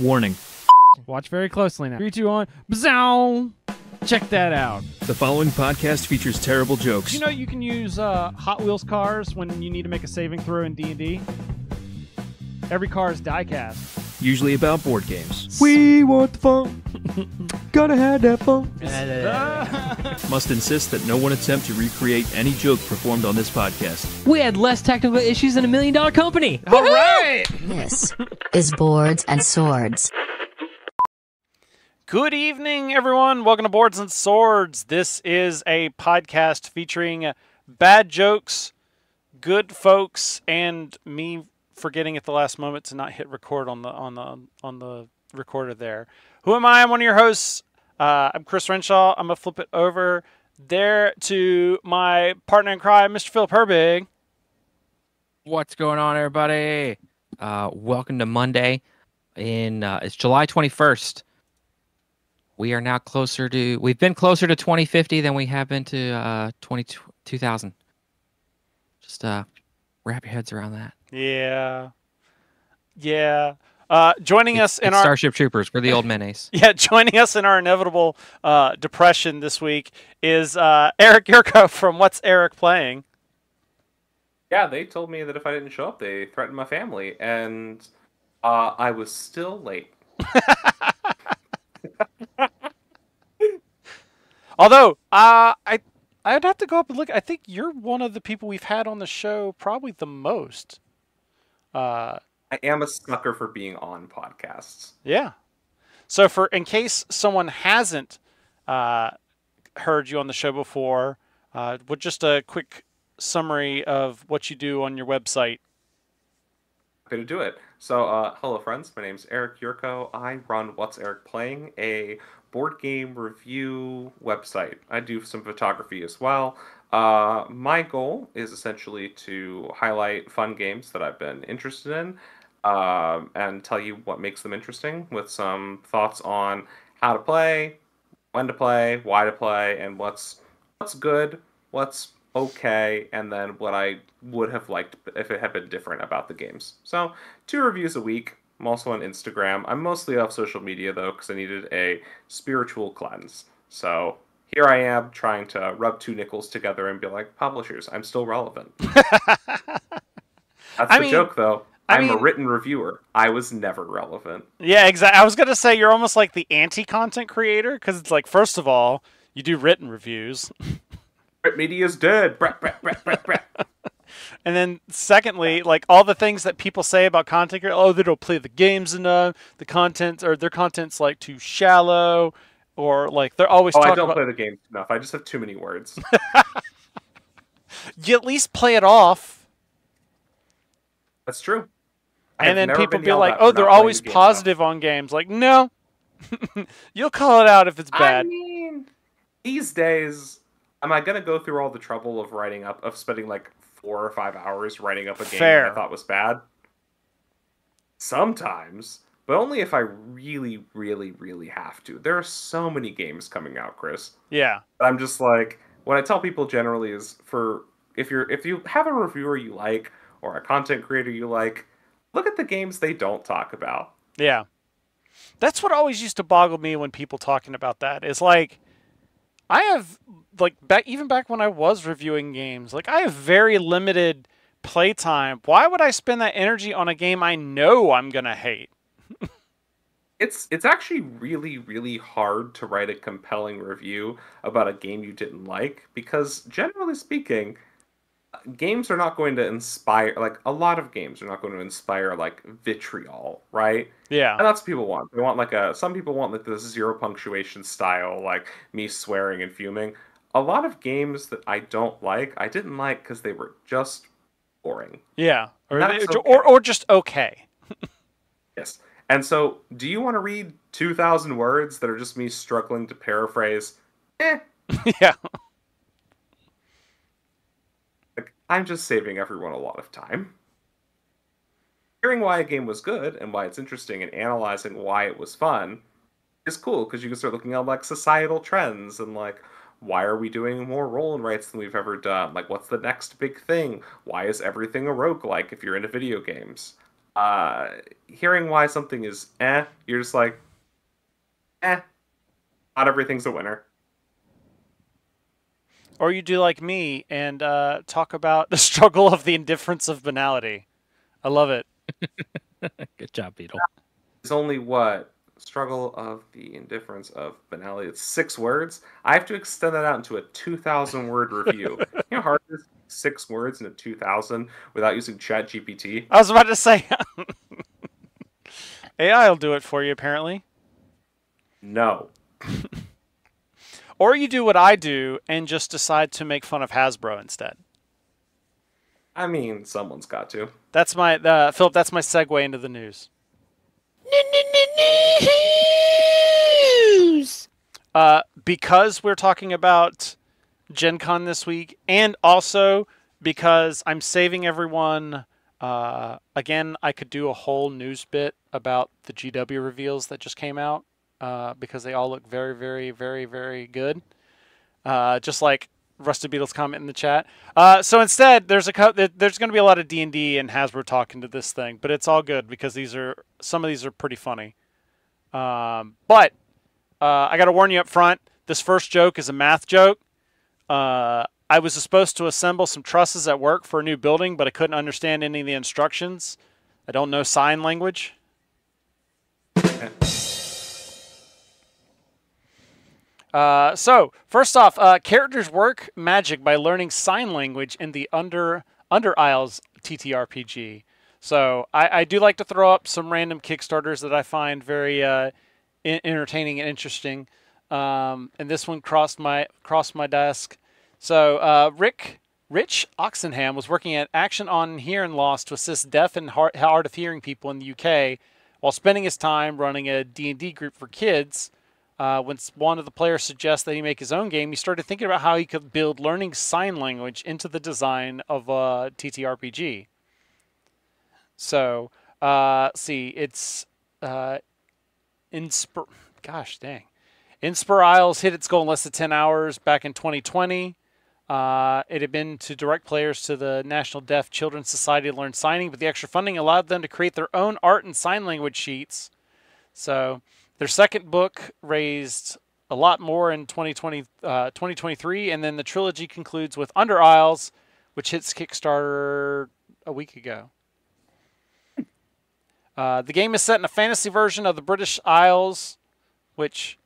Warning. Watch very closely now. 3, 2, 1. Bzow! Check that out. The following podcast features terrible jokes. You know you can use Hot Wheels cars when you need to make a saving throw in D&D? Every car is die-cast. Usually about board games. We want the fun. Gotta have that fun. Must insist that no one attempt to recreate any joke performed on this podcast. We had less technical issues than $1 Million Company. All right! This is Boards and Swords. Good evening, everyone. Welcome to Boards and Swords. This is a podcast featuring bad jokes, good folks, and me forgetting at the last moment to not hit record on the recorder there. Who am I? I'm one of your hosts. I'm Chris Renshaw. I'm gonna flip it over there to my partner in crime, Mr. Philip Herbig. What's going on, everybody? Welcome to Monday. It's July 21st. We are now we've been closer to 2050 than we have been to 2000. Just wrap your heads around that. Yeah. Joining us in it's our Starship Troopers. We're the old menace. Yeah, joining us in our inevitable depression this week is Eric Yurko from What's Eric Playing? Yeah, they told me that if I didn't show up, they threatened my family, and I was still late. Although, I'd have to go up and look. I think you're one of the people we've had on the show probably the most. I am a sucker for being on podcasts. Yeah. So in case someone hasn't heard you on the show before, with just a quick summary of what you do on your website. Happy to do it. So, hello friends, my name's Eric Yurko. I run What's Eric Playing, a board game review website. I do some photography as well. My goal is essentially to highlight fun games that I've been interested in and tell you what makes them interesting with some thoughts on how to play, when to play, why to play, and what's good, what's okay, and then what I would have liked if it had been different about the games. So 2 reviews a week. I'm also on Instagram. I'm mostly off social media though because I needed a spiritual cleanse. So here I am trying to rub 2 nickels together and be like, publishers, I'm still relevant. That's the joke though. I'm a written reviewer. I was never relevant. Yeah, exactly. I was going to say you're almost like the anti-content creator because it's like, first of all, you do written reviews. Print media's dead. Brat, brat, brat, brat, brat. And then secondly, like all the things that people say about content creators, oh, they don't play the games enough, the content or their content's like too shallow, or like they're always talking about... I don't play the games enough. I just have too many words. You at least play it off. That's true. And then people be like, oh, they're always positive on games. Like, no. You'll call it out if it's bad. I mean, these days, am I going to go through all the trouble of spending like 4 or 5 hours writing up a game that I thought was bad? Sometimes, but only if I really, really, really have to. There are so many games coming out, Chris. Yeah. I'm just like, what I tell people generally is if you have a reviewer you like or a content creator you like, look at the games they don't talk about. Yeah. That's what always used to boggle me when people talking about that. Is like, I have, like, even back when I was reviewing games, like, I have very limited playtime. Why would I spend that energy on a game I know I'm going to hate? It's actually really, really hard to write a compelling review about a game you didn't like, because generally speaking, games are not going to inspire, like, a lot of games are not going to inspire, like, vitriol, right? Yeah. And that's what people want. They want, some people want, like, the 0 punctuation style, like, me swearing and fuming. A lot of games that I don't like, I didn't like because they were just boring. Yeah. Okay. Or just okay. Yes. And so, do you want to read 2,000 words that are just me struggling to paraphrase? Yeah. Like, I'm just saving everyone a lot of time. Hearing why a game was good and why it's interesting and analyzing why it was fun is cool because you can start looking at like societal trends and like, why are we doing more roll and writes than we've ever done? Like, what's the next big thing? Why is everything a roguelike if you're into video games? Hearing why something is you're just like, not everything's a winner. Or you do like me and talk about the struggle of the indifference of banality. I love it. Good job, Beetle. It's only what? Struggle of the indifference of banality. It's 6 words. I have to extend that out into a 2,000-word review. You know how hard it is? 6 words into 2,000 without using ChatGPT. I was about to say, AI will do it for you, apparently. No. Or you do what I do and just decide to make fun of Hasbro instead. I mean, someone's got to. That's my Philip. That's my segue into the news. News. Because we're talking about Gen Con this week, and also because I'm saving everyone. Again, I could do a whole news bit about the GW reveals that just came out because they all look very, very, very, very good. Just like Rusted Beetle's comment in the chat. So instead, there's going to be a lot of D&D and Hasbro talking to this thing, but it's all good because some of these are pretty funny. But I got to warn you up front. This first joke is a math joke. I was supposed to assemble some trusses at work for a new building, but I couldn't understand any of the instructions. I don't know sign language. So, first off, characters work magic by learning sign language in the Under Isles TTRPG. So, I do like to throw up some random Kickstarters that I find very entertaining and interesting. And this one crossed my desk. So, Rich Oxenham was working at Action On Here and Lost to assist deaf and hard of hearing people in the UK while spending his time running a D&D group for kids. When one of the players suggests that he make his own game, he started thinking about how he could build learning sign language into the design of a TTRPG. So, see, it's gosh dang. Inspire Isles hit its goal in less than 10 hours back in 2020. It had been to direct players to the National Deaf Children's Society to learn signing, but the extra funding allowed them to create their own art and sign language sheets. So their second book raised a lot more in 2023, and then the trilogy concludes with Under Isles, which hits Kickstarter a week ago. The game is set in a fantasy version of the British Isles, which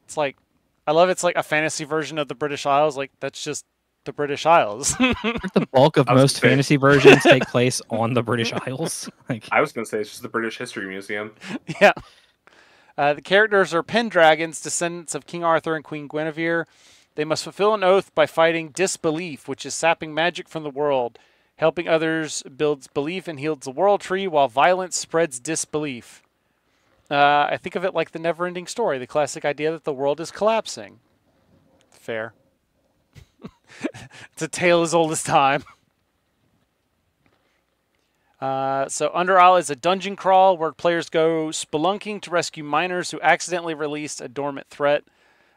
it's like, I love it's like a fantasy version of the British Isles. Like, that's just the British Isles. The bulk of most fantasy versions take place on the British Isles. I was going to say it's just the British History Museum. Yeah. The characters are Pendragons, descendants of King Arthur and Queen Guinevere. They must fulfill an oath by fighting disbelief, which is sapping magic from the world. Helping others builds belief and heals the world tree, while violence spreads disbelief. I think of it like the never-ending story, the classic idea that the world is collapsing. Fair. It's a tale as old as time. So Under Isle is a dungeon crawl where players go spelunking to rescue miners who accidentally released a dormant threat.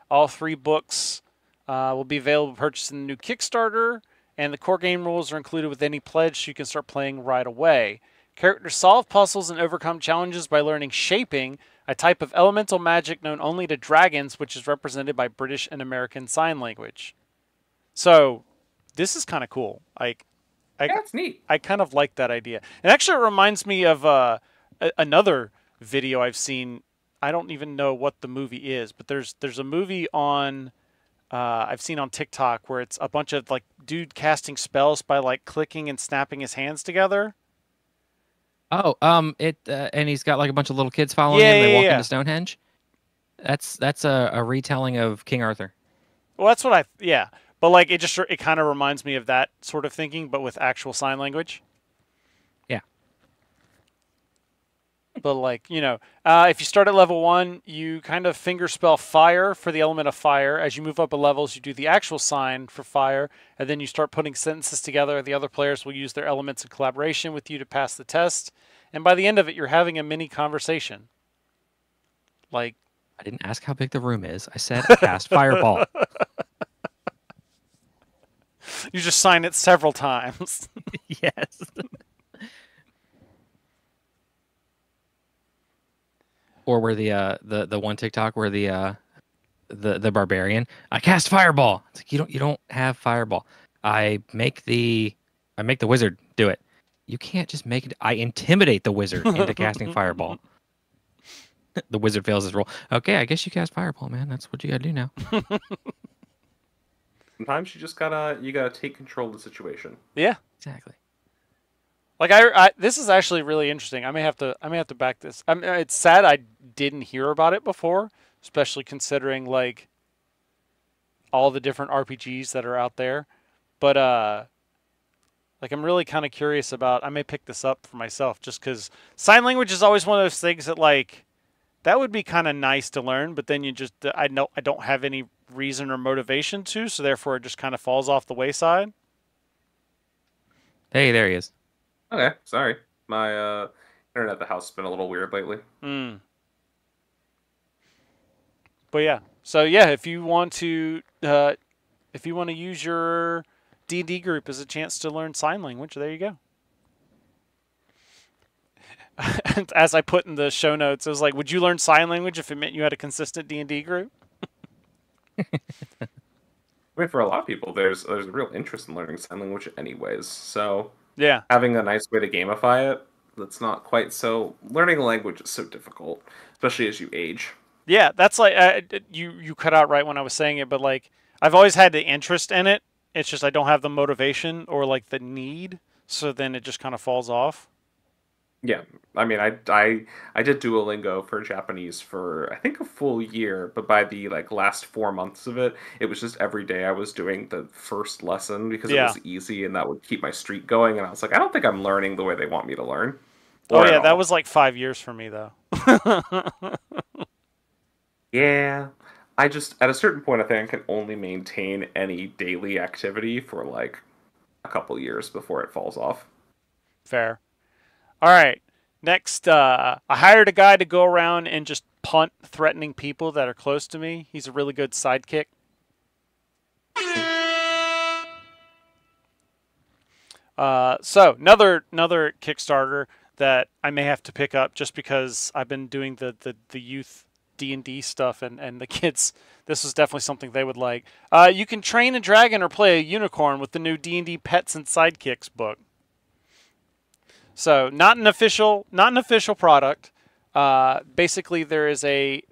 All 3 books will be available to purchase in the new Kickstarter, and the core game rules are included with any pledge, so you can start playing right away. Characters solve puzzles and overcome challenges by learning shaping, a type of elemental magic known only to dragons, which is represented by British and American Sign Language. So, this is kind of cool. That's neat. I kind of like that idea. And actually, it reminds me of another video I've seen. I don't even know what the movie is, but there's a movie on I've seen on TikTok where it's a bunch of like dude casting spells by like clicking and snapping his hands together. Oh, and he's got like a bunch of little kids following him. They walk into Stonehenge. That's a retelling of King Arthur. Well, that's what but like it kind of reminds me of that sort of thinking, but with actual sign language. Yeah. But like, if you start at level 1, you kind of finger spell fire for the element of fire. As you move up in levels, you do the actual sign for fire, and then you start putting sentences together. The other players will use their elements in collaboration with you to pass the test. And by the end of it, you're having a mini conversation. Like, I didn't ask how big the room is. I said I cast fireball. You just sign it several times. Yes. or where the one TikTok where the barbarian, I cast fireball. It's like you don't have fireball. I make the wizard do it. You can't just make it. I intimidate the wizard into casting fireball. The wizard fails his roll. Okay, I guess you cast fireball, man. That's what you gotta do now. Sometimes you gotta take control of the situation. Yeah. Exactly. Like I this is actually really interesting. I may have to back this. It's sad I didn't hear about it before, especially considering like all the different RPGs that are out there. But like I'm really kind of curious about. I may pick this up for myself just because sign language is always one of those things that like that would be kind of nice to learn, but then you just I don't have any reason or motivation to, so therefore it just kind of falls off the wayside. Hey, there he is. Okay, sorry. My internet at the house has been a little weird lately. But yeah, so yeah, if you want to use your D&D group as a chance to learn sign language, there you go. As I put in the show notes, it was like, would you learn sign language if it meant you had a consistent D&D group? I mean, for a lot of people, there's a real interest in learning sign language anyways. So Yeah. having a nice way to gamify it, that's not quite so. Learning a language is so difficult, especially as you age. Yeah, that's like you cut out right when I was saying it, but like I've always had the interest in it. It's just I don't have the motivation or like the need, so then it just kind of falls off. Yeah, I mean, I did Duolingo for Japanese for I think a full year, but by the like last 4 months of it, it was just every day I was doing the first lesson because it was easy and that would keep my streak going. And I was like, I don't think I'm learning the way they want me to learn. Oh yeah, that was like 5 years for me though. Yeah, I just at a certain point I think I can only maintain any daily activity for like a couple years before it falls off. Fair. All right. Next, I hired a guy to go around and just punt threatening people that are close to me. He's a really good sidekick. So another Kickstarter that I may have to pick up just because I've been doing the youth D&D stuff and the kids. This is definitely something they would like. You can train a dragon or play a unicorn with the new D&D Pets and Sidekicks book. So not an official product. Basically, there's a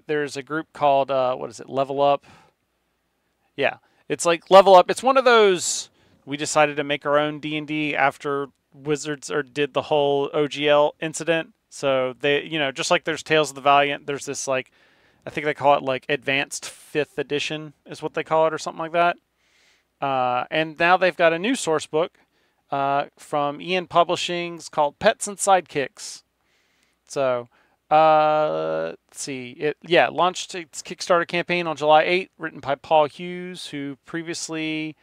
group called what is it? Level Up. Yeah, it's like Level Up. It's one of those. We decided to make our own D&D after Wizards did the whole OGL incident. So they, just like there's Tales of the Valiant, there's this like, I think they call it like Advanced 5th Edition is what they call it or something like that. And now they've got a new source book. From Ian Publishing's called Pets and Sidekicks. So, let's see. It launched its Kickstarter campaign on July 8th, written by Paul Hughes, who previously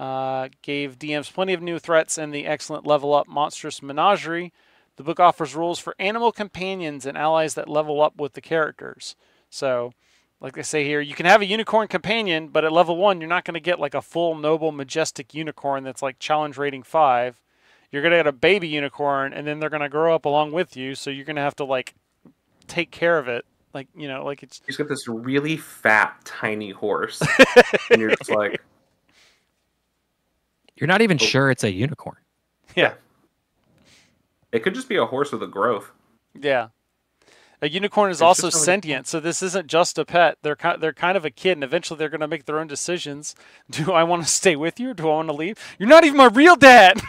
gave DMs plenty of new threats and the excellent Level Up Monstrous Menagerie. The book offers rules for animal companions and allies that level up with the characters. So, like they say here, you can have a unicorn companion, but at level 1, you're not going to get like a full, noble, majestic unicorn that's like challenge rating 5. You're going to get a baby unicorn, and then they're going to grow up along with you, so you're going to have to like take care of it. Like, like it's... He's got this really fat, tiny horse, and you're just like... You're not even sure it's a unicorn. Yeah. It could just be a horse with a growth. Yeah. A unicorn is also sentient, so this isn't just a pet. They're kind of a kid, and eventually they're going to make their own decisions. Do I want to stay with you, or do I want to leave? You're not even my real dad!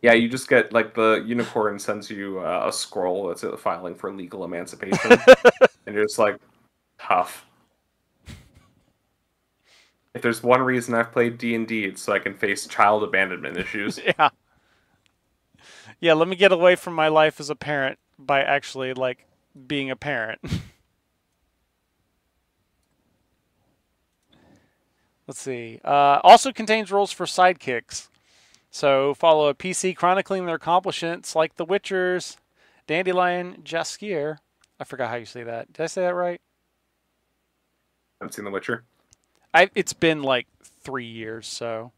Yeah, you just get, like, the unicorn sends you a scroll that's filing for legal emancipation, and you're just like, tough. If there's one reason I've played D&D, it's so I can face child abandonment issues. Yeah. Yeah, let me get away from my life as a parent by actually, like, being a parent. Let's see. Also contains rules for sidekicks. So follow a PC chronicling their accomplishments like the Witcher's Dandelion Jaskier. I forgot how you say that. Did I say that right? I haven't seen The Witcher. It's been like 3 years, so.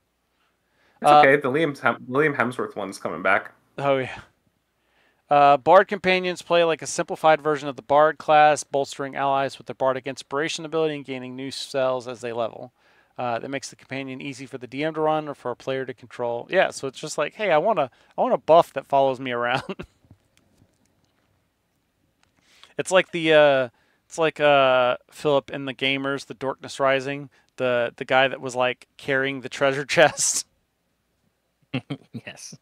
It's okay. The Liam Hemsworth one's coming back. Oh, yeah. Bard companions play like a simplified version of the Bard class, bolstering allies with their Bardic inspiration ability and gaining new spells as they level. That makes the companion easy for the DM to run or for a player to control. Yeah, so it's just like, hey, I want a buff that follows me around. It's like Philip in the Gamers, the Darkness Rising, the guy that was like carrying the treasure chest. Yes,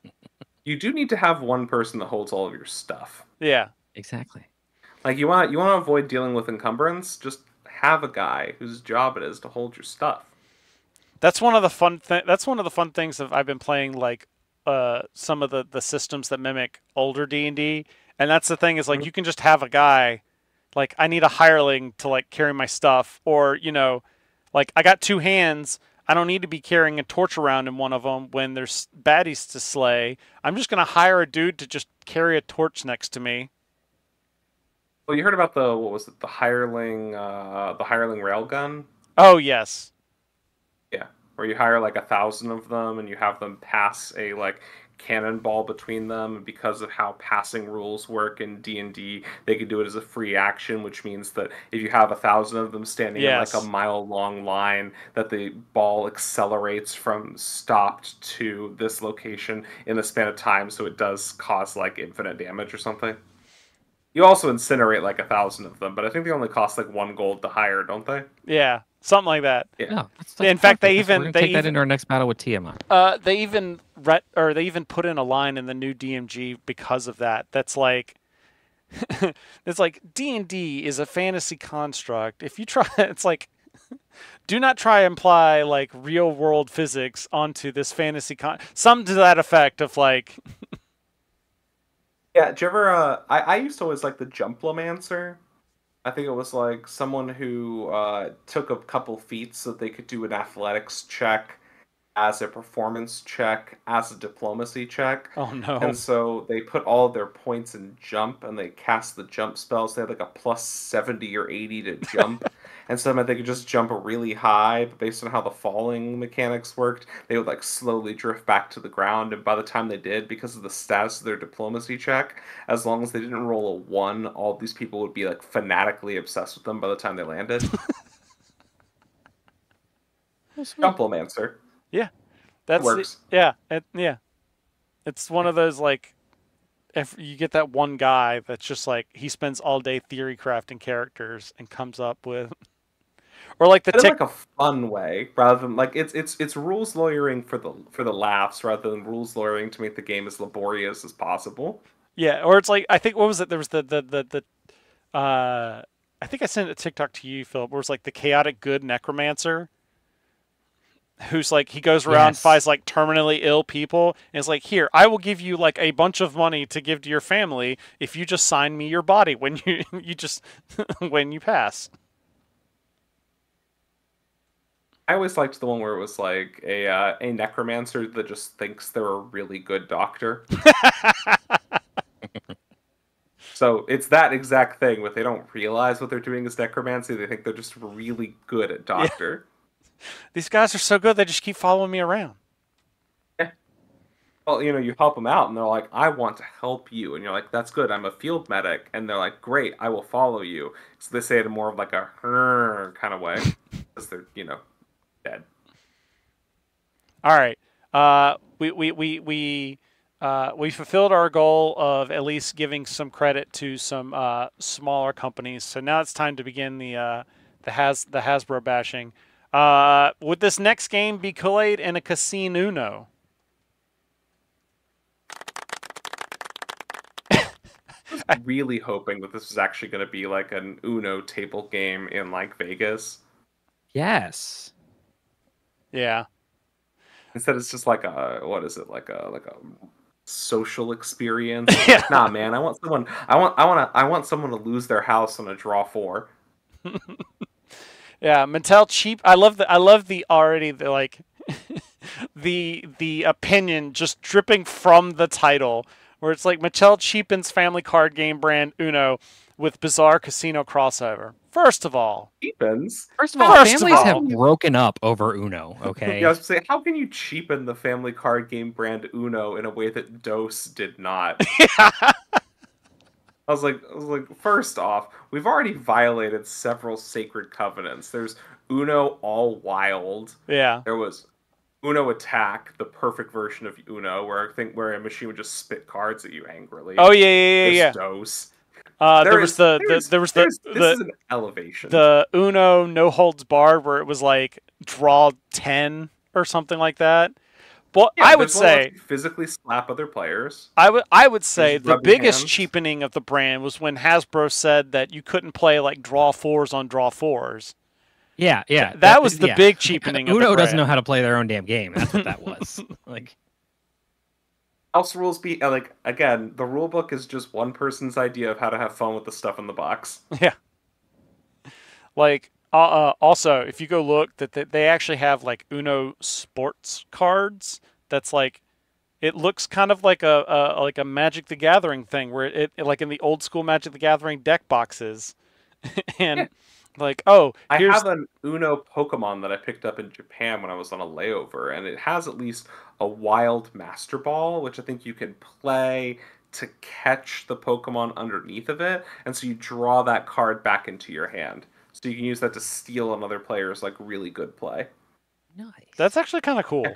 You do need to have one person that holds all of your stuff. Yeah. exactly. Like you want to avoid dealing with encumbrance. Just have a guy whose job it is to hold your stuff. That's one of the fun things of I've been playing like some of the systems that mimic older D&D, and that's the thing is like you can just have a guy like I need a hireling to like carry my stuff, or like I got two hands, I don't need to be carrying a torch around in one of them when there's baddies to slay. I'm just going to hire a dude to just carry a torch next to me. Well, you heard about the hireling railgun? Oh, yes. Yeah, where you hire like 1,000 of them and you have them pass a like cannonball between them, and because of how passing rules work in D&D, they can do it as a free action, which means that if you have 1,000 of them standing in like a mile-long line, that the ball accelerates from stopped to this location in the span of time, so it does cause like infinite damage or something. You also incinerate like 1,000 of them, but I think they only cost like 1 gold to hire, don't they? Yeah, something like that. Yeah. No, In fact, we're gonna take that into our next battle with Tiamat. They even put in a line in the new DMG because of that. That's like, it's like D&D is a fantasy construct. If you try, it's like, do not try and apply like real world physics onto this fantasy some to that effect of like. Yeah, did you ever? I used to always like the Jumplomancer. I think it was like someone who took a couple feats so that they could do an athletics check as a performance check, as a diplomacy check. Oh no. And so they put all of their points in jump and they cast the jump spells. They had like a plus 70 or 80 to jump. And so they could just jump really high, but based on how the falling mechanics worked, they would like slowly drift back to the ground. And by the time they did, because of the status of their diplomacy check, as long as they didn't roll a 1, all these people would be like fanatically obsessed with them by the time they landed. Jumplomancer. Yeah, that works. Yeah, it's one of those like, if you get that one guy that's just like he spends all day theory crafting characters and comes up with, or like the like a fun way rather than like it's rules lawyering for the laughs rather than rules lawyering to make the game as laborious as possible. Yeah, or it's like I think what was it? There was the I think I sent a TikTok to you, Philip, where it was like the chaotic good necromancer. Who's like he goes around finds like terminally ill people and is like, here, I will give you like a bunch of money to give to your family if you just sign me your body when you just when you pass. I always liked the one where it was like a necromancer that just thinks they're a really good doctor. So it's that exact thing, but they don't realize what they're doing is necromancy. They think they're just really good at doctor. Yeah. These guys are so good, they just keep following me around. Yeah. Well, you help them out, and they're like, I want to help you. And you're like, that's good, I'm a field medic. And they're like, great, I will follow you. So they say it in more of like a kind of way, because they're, dead. All right. We fulfilled our goal of at least giving some credit to some smaller companies. So now it's time to begin the Hasbro bashing. Would this next game be played in a casino Uno? I'm really hoping that this is actually going to be like an Uno table game in like Vegas. Yes. Yeah. Instead, it's just like what is it? Like a social experience. Yeah. Like, nah, man, I want someone to lose their house on a draw 4. Yeah, Mattel cheap. I love the already the like the opinion just dripping from the title, where it's like Mattel cheapens family card game brand Uno with bizarre casino crossover. First of all, families have broken up over Uno. Okay. Yeah, I was saying, how can you cheapen the family card game brand Uno in a way that DOS did not? Yeah. first off, we've already violated several sacred covenants. There's Uno All Wild. Yeah. There was Uno Attack, the perfect version of Uno, where a machine would just spit cards at you angrily. Oh yeah. There's Dos. There was This is an elevation. The Uno No Holds Barred, where it was like draw 10 or something like that. Well, Yeah, I would say physically slap other players. I would say Just the rub your biggest hands. cheapening of the brand was when Hasbro said that you couldn't play like draw 4s on draw 4s. Yeah. That was the big cheapening. Uno of the doesn't know brand. how to play their own damn game. That's what that was. Like, House rules be again, the rule book is just one person's idea of how to have fun with the stuff in the box. Yeah. Like also, if you go look, that they actually have like Uno sports cards. That's like, it looks kind of like a Magic the Gathering thing, where it like in the old school Magic the Gathering deck boxes, and like I here's have an Uno Pokemon that I picked up in Japan when I was on a layover, and it has at least a wild Master Ball, which I think you can play to catch the Pokemon underneath of it, and so you draw that card back into your hand. So you can use that to steal another player's like really good play. nice. that's actually kind of cool.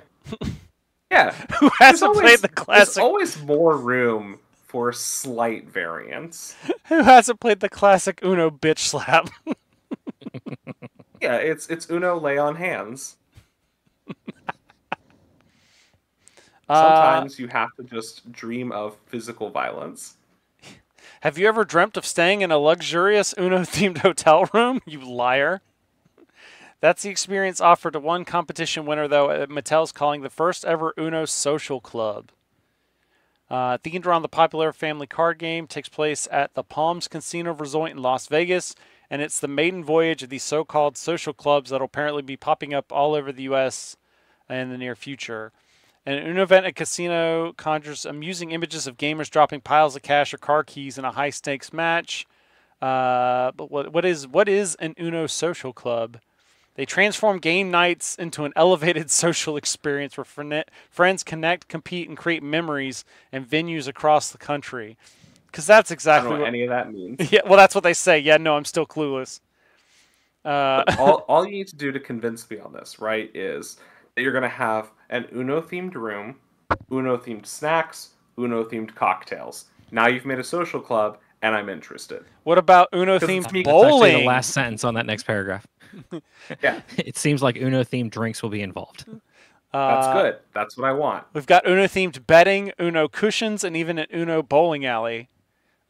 Yeah. Who hasn't played the There's classic? always more room for slight variance. Who hasn't played the classic Uno bitch slap? Yeah, it's Uno lay on hands. Sometimes you have to just dream of physical violence. Have you ever dreamt of staying in a luxurious Uno-themed hotel room? You liar. That's the experience offered to one competition winner, though, at Mattel's calling the first ever Uno Social Club. Themed around the popular family card game, takes place at the Palms Casino Resort in Las Vegas, and it's the maiden voyage of these so-called social clubs that will apparently be popping up all over the U.S. in the near future. An Uno event at casino conjures amusing images of gamers dropping piles of cash or car keys in a high-stakes match. But what is an Uno Social Club? They transform game nights into an elevated social experience where friends connect, compete, and create memories in venues across the country. Because that's I exactly don't know what what. any of that means. Yeah, well, that's what they say. Yeah, no, I'm still clueless. But all you need to do to convince me on this, right, is that you're going to have an Uno-themed room, Uno-themed snacks, Uno-themed cocktails. Now you've made a social club, and I'm interested. What about Because Uno-themed it's me- That's actually bowling? the last sentence on that next paragraph. Yeah, It seems like Uno-themed drinks will be involved. that's good. That's what I want. We've got Uno-themed betting, Uno cushions, and even an Uno bowling alley.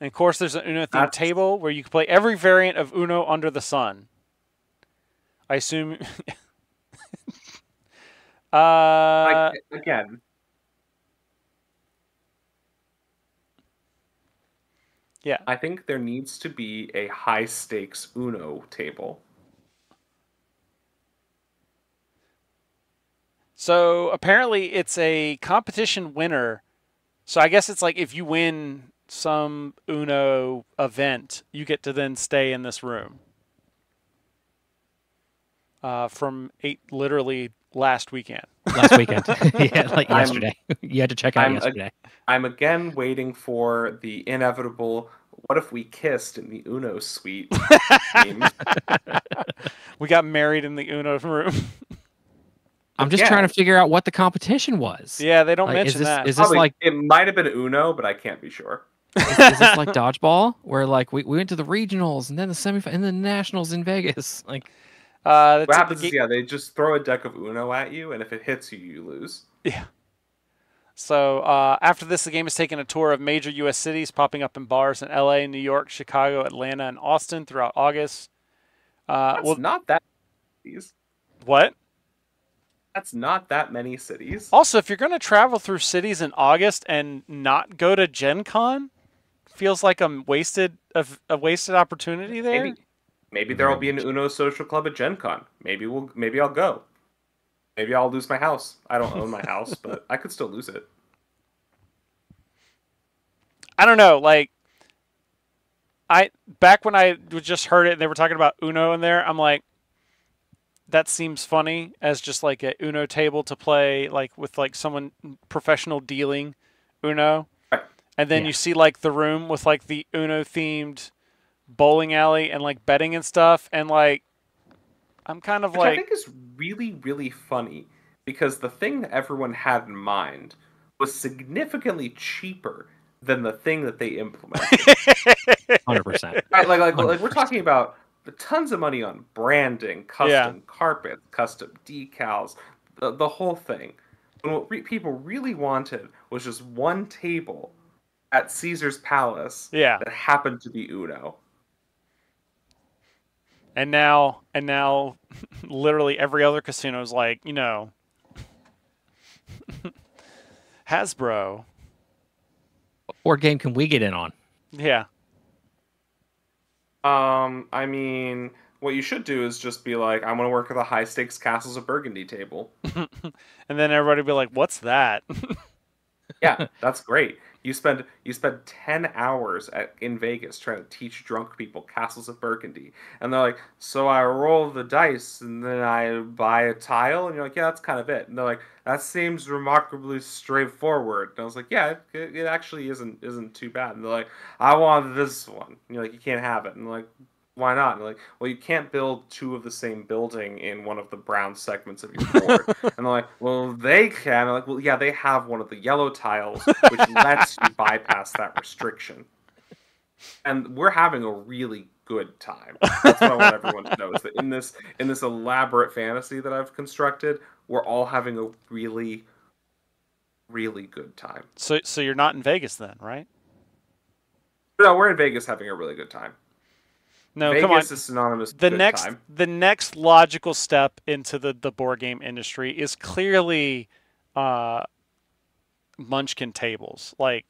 And of course, there's an Uno-themed That's- table where you can play every variant of Uno under the sun. I assume. Again, Yeah. I think there needs to be a high-stakes Uno table. So apparently, it's a competition winner. So I guess it's like if you win some Uno event, you get to then stay in this room. From literally last weekend. Last weekend. Yeah, like I'm- yesterday. You had to check out I'm yesterday. I'm again waiting for the inevitable "What if we kissed" in the Uno suite meme. We got married in the Uno room. I'm just Yeah. trying to figure out what the competition was. Yeah, they don't Like, mention that. Is this Probably- like it might have been Uno, but I can't be sure. is this like dodgeball, where like we went to the regionals and then the semifinal and the nationals in Vegas? Like, That's What at happens the is, they just throw a deck of Uno at you, and if it hits you, you lose. Yeah. So after this, the game is taking a tour of major U.S. cities, popping up in bars in L.A., New York, Chicago, Atlanta, and Austin throughout August. That's not that many cities. What? That's not that many cities. Also, if you're going to travel through cities in August and not go to Gen Con, feels like a wasted opportunity there. Maybe there'll be an Uno social club at Gen Con. Maybe I'll go. Maybe I'll lose my house. I don't own my house, but I could still lose it. I don't know. Like, back when I just heard it and they were talking about Uno in there, I'm like, that seems funny as just like a Uno table to play, like with like someone professional dealing Uno. Right. and then Yeah. you see like the room with like the Uno themed bowling alley and like betting and stuff, and like I'm kind of Which I like, think is really, really funny because the thing that everyone had in mind was significantly cheaper than the thing that they implemented. 100%. Right, like we're 100%. talking about tons of money on branding, Yeah. custom carpets, custom decals, the whole thing. And what people really wanted was just one table at Caesar's Palace yeah. that happened to be Uno. And now, literally every other casino is like, Hasbro. What board game can we get in on? Yeah. I mean, what you should do is just be like, I want to work with a high stakes Castles of Burgundy table. And then everybody will be like, what's that? Yeah, that's great. You spend 10 hours in Vegas trying to teach drunk people Castles of Burgundy. And they're like, so I roll the dice and then I buy a tile? And you're like, yeah, that's kind of it. And they're like, that seems remarkably straightforward. And I was like, yeah, it actually isn't too bad. And they're like, I want this one. And you're like, you can't have it. And they're like, why not? And they're like, well, you can't build two of the same building in one of the brown segments of your board. And they're like, well, they can. I'm like, well, yeah, they have one of the yellow tiles, which lets you bypass that restriction. And we're having a really good time. That's what I want everyone to know, is that in this elaborate fantasy that I've constructed, we're all having a really, really good time. So you're not in Vegas then, right? No, we're in Vegas having a really good time. No, Vegas come on. is synonymous with The good next time. the next logical step into the board game industry is clearly Munchkin tables. Like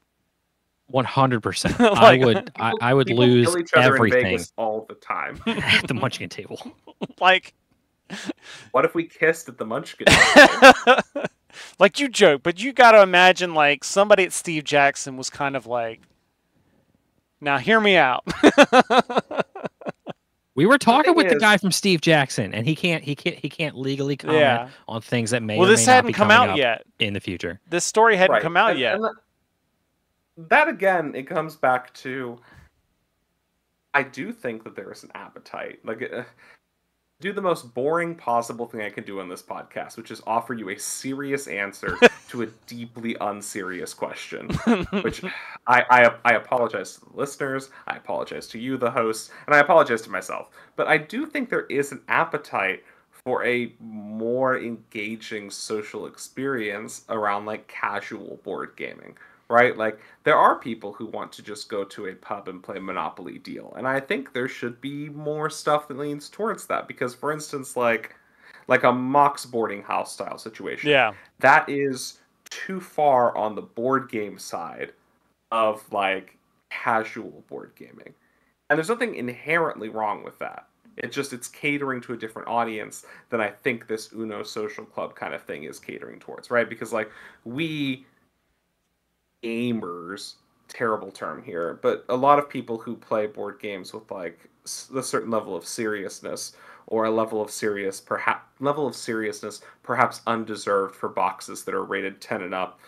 100%. Like- I would People lose kill each other in everything Vegas all the time. at the Munchkin table. like What if we kissed at the Munchkin table? like you joke, but you got to imagine like somebody at Steve Jackson was kind of like, now hear me out. We were talking thing with the is- guy from Steve Jackson, and he can't legally comment Yeah. on things that may Well, or this may not hadn't be come coming out up yet. in the future. This story hadn't Right. come out And- yet. and that again, it comes back to, I do think that there is an appetite. Like, do the most boring possible thing I can do on this podcast, which is offer you a serious answer to a deeply unserious question. Which I apologize to the listeners, I apologize to you, the hosts, and I apologize to myself. But I do think there is an appetite for a more engaging social experience around like casual board gaming. Right? Like, there are people who want to just go to a pub and play Monopoly Deal. And I think there should be more stuff that leans towards that. Because, for instance, like a Mox boarding house style situation. Yeah. That is too far on the board game side of, like, casual board gaming. And there's nothing inherently wrong with that. It's catering to a different audience than I think this Uno social club kind of thing is catering towards, right? Because, like, we gamers, terrible term here, but a lot of people who play board games with like a certain level of seriousness or a level of seriousness perhaps undeserved for boxes that are rated 10 and up,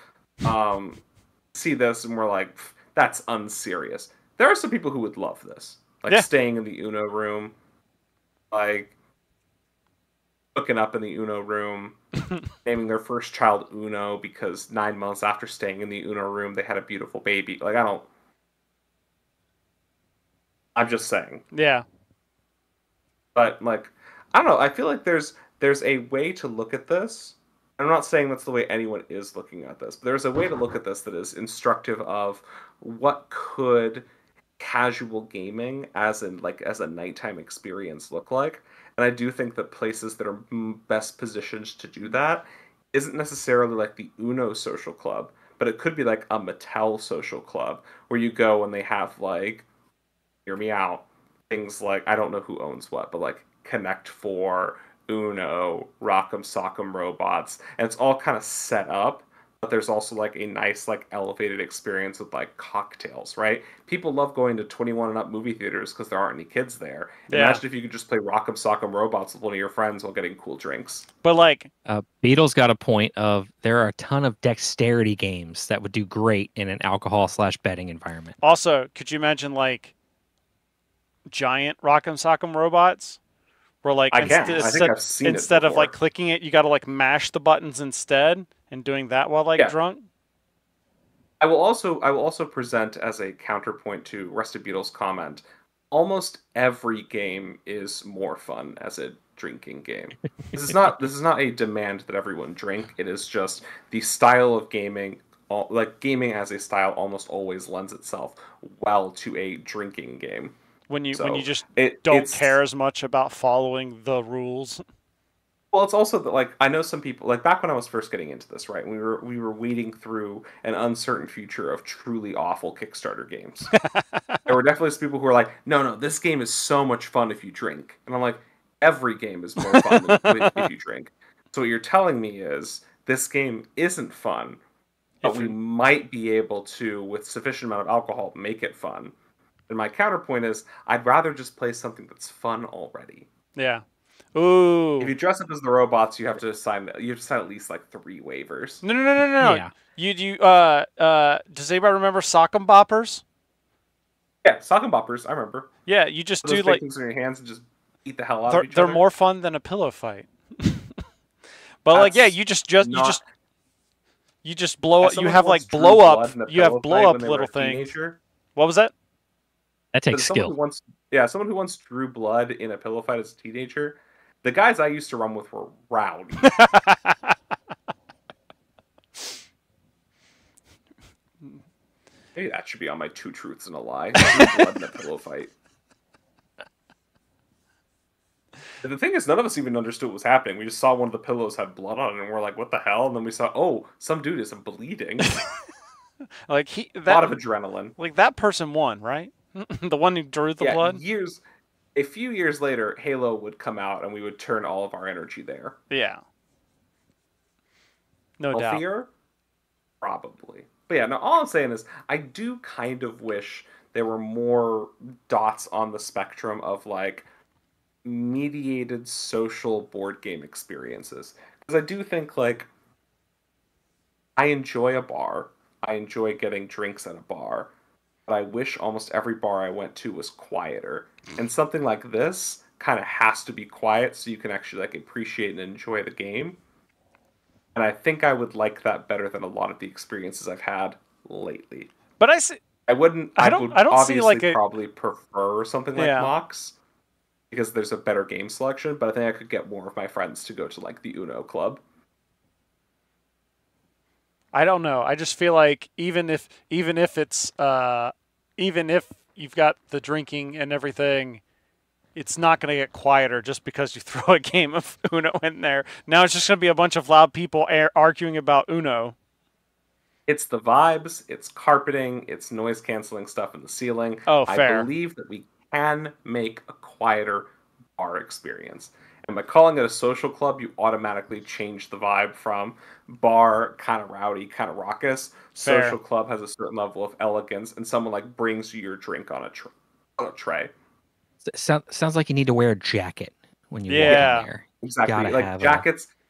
see this and we're like, that's unserious. There are some people who would love this, like Yeah. staying in the Uno room, like hooking up in the Uno room, naming their first child Uno because 9 months after staying in the Uno room, they had a beautiful baby. Like, I'm just saying. Yeah. But, like, I don't know. I feel like there's a way to look at this. I'm not saying that's the way anyone is looking at this, but there's a way to look at this that is instructive of what could casual gaming as a nighttime experience look like. And I do think that places that are best positioned to do that isn't necessarily like the Uno social club, but it could be like a Mattel social club where you go and they have like, hear me out, things like, I don't know who owns what, but like Connect 4, Uno, Rock'em Sock'em Robots, and it's all kind of set up but there's also like a nice like elevated experience with like cocktails, right? People love going to 21 and up movie theaters because there aren't any kids there. Yeah. Imagine if you could just play Rock'em Sock'em Robots with one of your friends while getting cool drinks. But like, Beatles got a point of there are a ton of dexterity games that would do great in an alcohol/betting environment. also, could you imagine like giant Rock'em Sock'em robots? Where like I think I've seen it instead of before. like clicking it, you got to like mash the buttons instead, and doing that while like Yeah. drunk. I will also present as a counterpoint to Rusted Beetle's comment. Almost every game is more fun as a drinking game. This is not a demand that everyone drink. It is just the style of gaming. Like gaming as a style almost always lends itself well to a drinking game. When you just It's- don't care as much about following the rules. Well, it's also that like I know some people like back when I was first getting into this, right? We were wading through an uncertain future of truly awful Kickstarter games. There were definitely some people who were like, no, this game is so much fun if you drink. And I'm like, every game is more fun if you drink. So what you're telling me is this game isn't fun, but we might be able to, with sufficient amount of alcohol, make it fun. And my counterpoint is I'd rather just play something that's fun already. Yeah. Ooh. If you dress up as the robots, you have to sign at least like 3 waivers. No. Yeah. Does anybody remember Sock'em Boppers? Yeah, sock and boppers, I remember. Yeah, you just Put those do big like things in your hands and just eat the hell out of each they're other. more fun than a pillow fight. But like, yeah, you just blow As up. You someone have who like once drew blow blood up. in a You have pillow blow fight up when they were little a things. teenager, What was that? That takes someone skill. who once drew blood in a pillow fight as a teenager, the guys I used to run with were rowdy. Maybe that should be on my 2 truths and a lie. Drew blood in a pillow fight. And the thing is, none of us even understood what was happening. We just saw one of the pillows had blood on it, and we're like, "What the hell?" And then we saw, "Oh, some dude is bleeding." Like A lot of adrenaline. Like that person won, right? The one who drew the blood. A few years later, Halo would come out, and we would turn all of our energy there. Yeah. No doubt. Healthier? Probably. But yeah, no, all I'm saying is I do kind of wish there were more dots on the spectrum of like mediated social board game experiences. Because I do think like I enjoy a bar. I enjoy getting drinks at a bar. But I wish almost every bar I went to was quieter. And something like this kind of has to be quiet so you can actually like appreciate and enjoy the game. And I think I would like that better than a lot of the experiences I've had lately. But I see. I would I don't obviously see like probably prefer something like Yeah. Mox because there's a better game selection, but I think I could get more of my friends to go to like the Uno Club. I don't know. I just feel like even if it's even if you've got the drinking and everything, it's not going to get quieter just because you throw a game of Uno in there. Now it's just going to be a bunch of loud people arguing about Uno. It's the vibes, it's carpeting, it's noise canceling stuff in the ceiling. Oh, fair. I believe that we can make a quieter bar experience. And by calling it a social club, you automatically change the vibe from bar, kind of rowdy, kind of raucous. Fair. Social club has a certain level of elegance, and someone like brings you your drink on a tray. Sounds like you need to wear a jacket when you Yeah. walk in there. Exactly, Gotta like have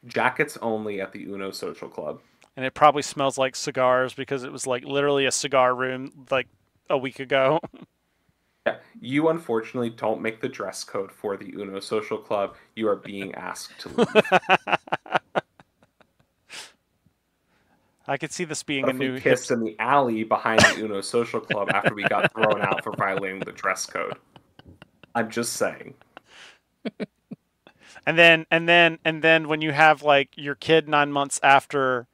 jackets only at the Uno Social Club. And it probably smells like cigars because it was like literally a cigar room like a week ago. Yeah, you unfortunately don't make the dress code for the Uno Social Club. You are being asked to leave. I could see this being What a if we new kissed in the alley behind the Uno Social Club after we got thrown out for violating the dress code? I'm just saying. And then when you have like your kid 9 months after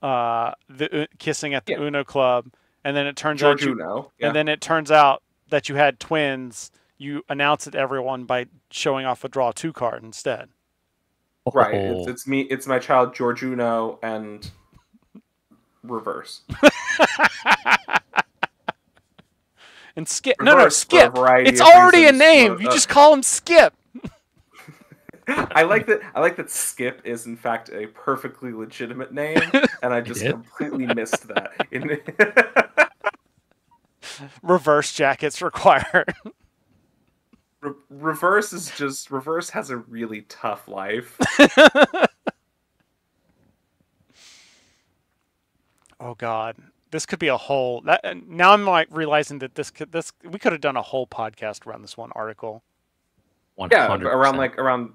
the kissing at the Yeah. Uno Club, and then it turns George out Uno. Yeah. and then it turns out that you had twins, you announce it to everyone by showing off a draw 2 card instead. Right. Oh. It's me. It's my child George Uno and reverse. And Skip. Reverse for a Skip. variety It's of already a reasons, name. but, You just call him Skip. I like that. I like that Skip is in fact a perfectly legitimate name, and I just completely missed that. Reverse jackets required. Reverse is just Reverse has a really tough life. Oh God, this could be a whole. Now I'm like realizing that we could have done a whole podcast around this one article. 100%. Yeah, around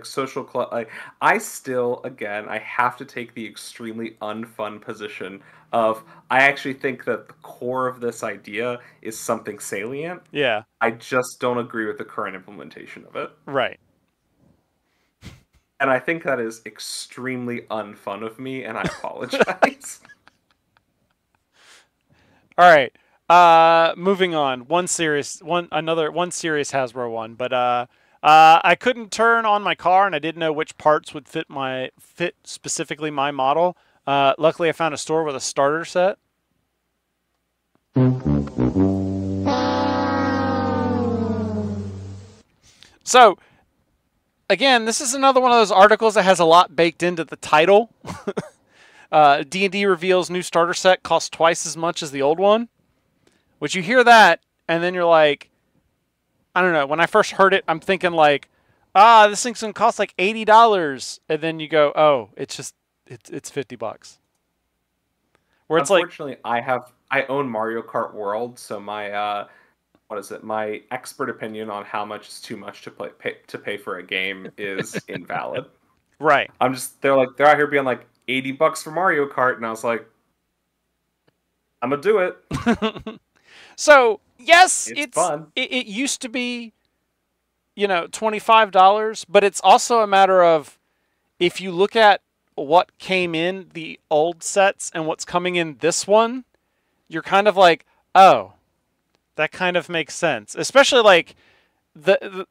social club. Like, I still, again, I have to take the extremely unfun position of I actually think that the core of this idea is something salient. Yeah. I just don't agree with the current implementation of it. Right. And I think that is extremely unfun of me, and I apologize. All right. Moving on. One serious Hasbro one, but I couldn't turn on my car, and I didn't know which parts would fit specifically my model. Luckily, I found a store with a starter set. So, again, this is another one of those articles that has a lot baked into the title. D&D reveals new starter set costs twice as much as the old one. Which you hear that, and then you're like, I don't know. When I first heard it, I'm thinking like, this thing's gonna cost like $80, and then you go, oh, it's $50. Where it's Unfortunately, I own Mario Kart World, so my my expert opinion on how much is too much to pay for a game is invalid. Right. They're out here being like $80 for Mario Kart, and I was like, I'm gonna do it. So yes, it's fun. It used to be, $25, but it's also a matter of if you look at what came in the old sets and what's coming in this one, you're kind of like, oh, that kind of makes sense. Especially like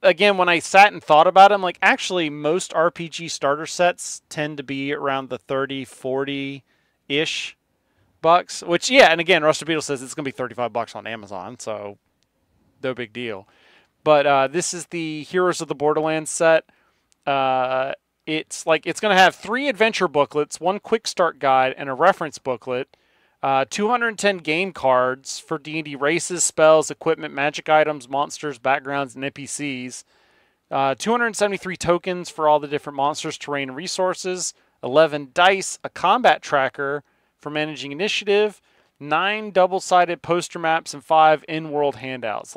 again, when I sat and thought about it, I'm like, actually, most RPG starter sets tend to be around the 30, 40-ish bucks. Which, yeah, and again, Rusty Beetle says it's going to be $35 on Amazon, so no big deal. But this is the Heroes of the Borderlands set. It's going to have 3 adventure booklets, 1 quick start guide, and a reference booklet. 210 game cards for D&D races, spells, equipment, magic items, monsters, backgrounds, and NPCs. 273 tokens for all the different monsters, terrain, and resources. 11 dice, a combat tracker for managing initiative. 9 double-sided poster maps, and 5 in-world handouts.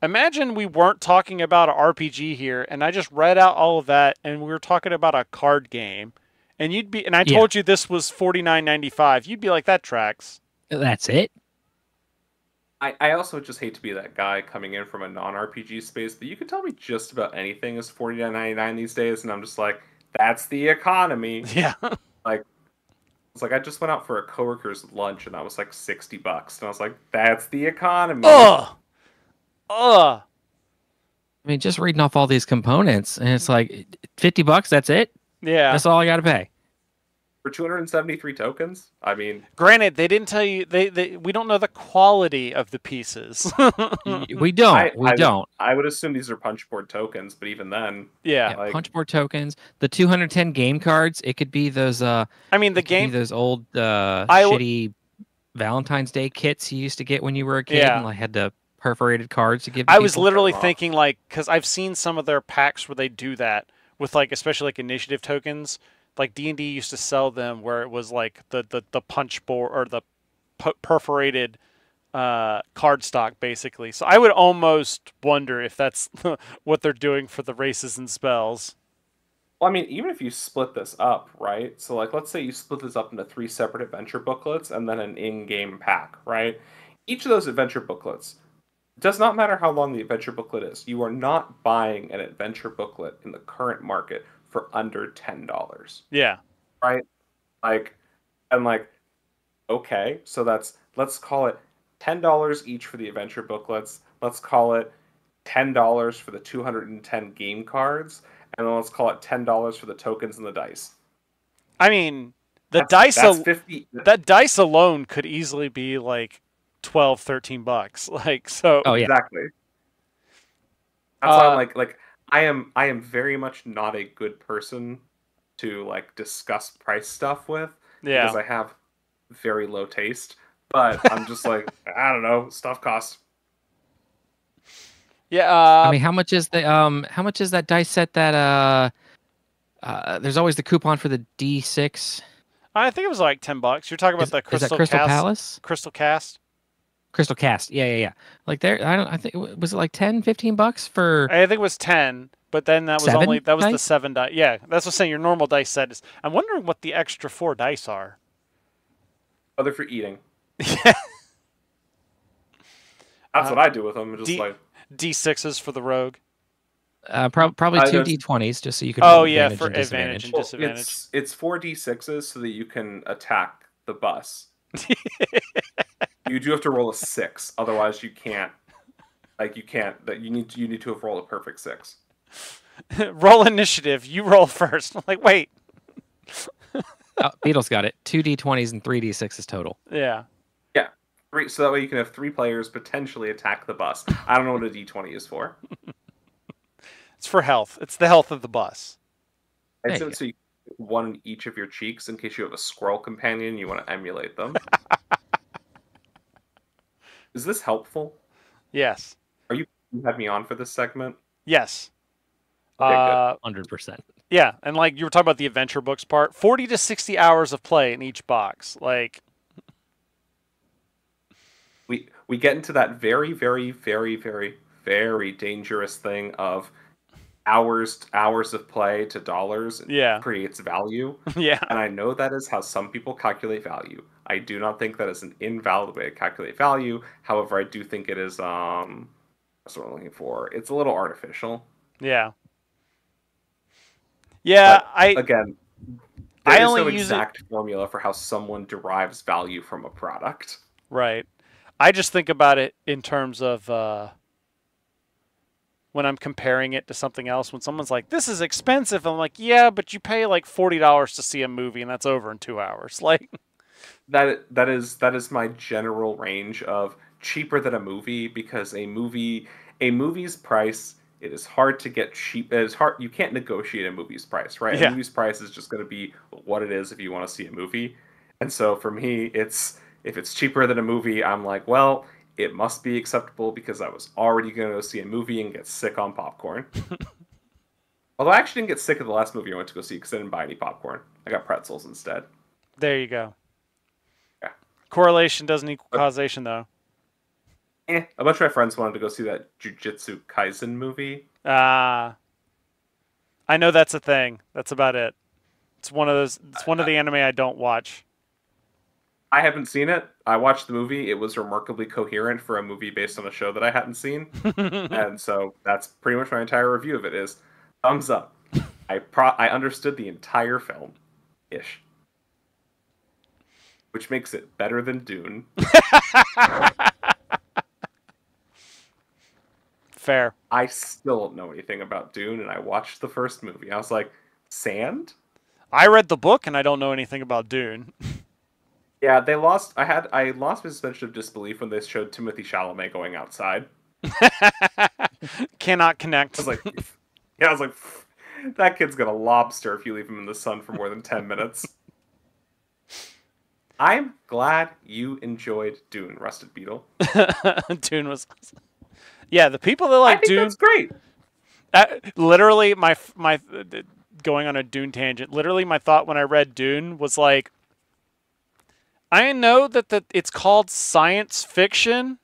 Imagine we weren't talking about an RPG here, and I just read out all of that, and we were talking about a card game. And I told you this was $49.95. You'd be like, that tracks. That's it. I also just hate to be that guy coming in from a non-RPG space, but you can tell me just about anything is $49.99 these days, and I'm just like, that's the economy. Yeah. It's like I just went out for a coworker's lunch, and I was like $60, and I was like, that's the economy. Ugh. I mean, just reading off all these components, and it's like $50. That's it. Yeah, that's all I got to pay for 273 tokens. I mean, granted, they didn't tell you. We don't know the quality of the pieces. we don't. I would assume these are punchboard tokens, but even then, yeah, punchboard tokens. The 210 game cards. It could be those. Those old shitty Valentine's Day kits you used to get when you were a kid, and had the perforated cards to give. I was literally thinking because I've seen some of their packs where they do that with especially initiative tokens. Like D&D used to sell them where it was like the punch board or the perforated card stock basically. So I would almost wonder if that's what they're doing for the races and spells. Well, I mean, even if you split this up, right? So let's say you split this up into 3 separate adventure booklets and then an in-game pack, right? Each of those adventure booklets, it does not matter how long the adventure booklet is. You are not buying an adventure booklet in the current market for under $10. Yeah. Right? Okay, so let's call it $10 each for the adventure booklets. Let's call it $10 for the 210 game cards, and then let's call it $10 for the tokens and the dice. I mean, that dice alone could easily be like $12, $13. So. Oh yeah. Exactly. That's why I'm I am very much not a good person to like discuss price stuff with because Yeah. I have very low taste. But I'm just like, I don't know, stuff costs. Yeah. I mean, how much is that dice set that there's always the coupon for the D6. I think it was like $10. You're talking about the Is that Crystal Crystal Cast? Palace? Crystal Cast. Crystal Cast. Yeah. Like there, I think was it like 10, $15 for I think it was 10, but then that was 7 the dice? 7 die. Yeah, that's what I'm saying. Your normal dice set is. I'm wondering what the extra 4 dice are. Oh, they're for eating. Yeah. That's what I do with them. Just like D6s for the rogue. Probably two there's- D20s just so you can Oh roll yeah, advantage for and advantage disadvantage. and well, disadvantage. it's 4d6s so that you can attack the bus. You do have to roll a 6, otherwise you can't. Like you can't. That you need to have rolled a perfect 6. Roll initiative. You roll first. I'm like, wait. Beetle's got it. 2 D20s and 3 D6s total. Yeah. Yeah, 3. So that way you can have 3 players potentially attack the bus. I don't know what a d20 is for. It's for health. It's the health of the bus. I There assume you so you one in each of your cheeks in case you have a squirrel companion you want to emulate them. Is this helpful? Yes. You had me on for this segment? Yes. Okay, good. 100%. Yeah, and like you were talking about the adventure books part, 40 to 60 hours of play in each box. Like We get into that very, very, very, very, very dangerous thing of hours of play to dollars Yeah. creates value. Yeah. And I know that is how some people calculate value. I do not think that is an invalid way to calculate value. However, I do think it is that's what I'm looking for. It's a little artificial. Yeah. Yeah, But again, I there is only no use it- exact formula for how someone derives value from a product. Right. I just think about it in terms of when I'm comparing it to something else. When someone's like, "This is expensive," I'm like, "Yeah, but you pay like $40 to see a movie, and that's over in 2 hours." Like, That is my general range of cheaper than a movie, because a movie's price, it is hard to get cheap. It is hard. You can't negotiate a movie's price, right? Yeah. A movie's price is just going to be what it is if you want to see a movie. And so for me, if it's cheaper than a movie, I'm like, well, it must be acceptable because I was already going to go see a movie and get sick on popcorn. Although I actually didn't get sick of the last movie I went to go see because I didn't buy any popcorn. I got pretzels instead. there you go. Yeah. Correlation doesn't equal causation, though. A bunch of my friends wanted to go see that Jujutsu Kaisen movie. I know that's a thing. That's about it. It's one of those. It's one of the anime I don't watch. I haven't seen it. I watched the movie. It was remarkably coherent for a movie based on a show that I hadn't seen. And so that's pretty much my entire review of it is thumbs up. I understood the entire film ish. Which makes it better than Dune. Fair. I still don't know anything about Dune, and I watched the first movie. I was like, sand? I read the book, and I don't know anything about Dune. Yeah, they lost. I lost my suspension of disbelief when they showed Timothy Chalamet going outside. Cannot connect. I was like, yeah, I was like, that kid's gonna lobster if you leave him in the sun for more than 10 minutes. I'm glad you enjoyed Dune, Rusted Beetle. Dune was awesome. Yeah, the people that I like think Dune. that's great. Literally, my going on a Dune tangent. Literally, my thought when I read Dune was like, I know that it's called science fiction.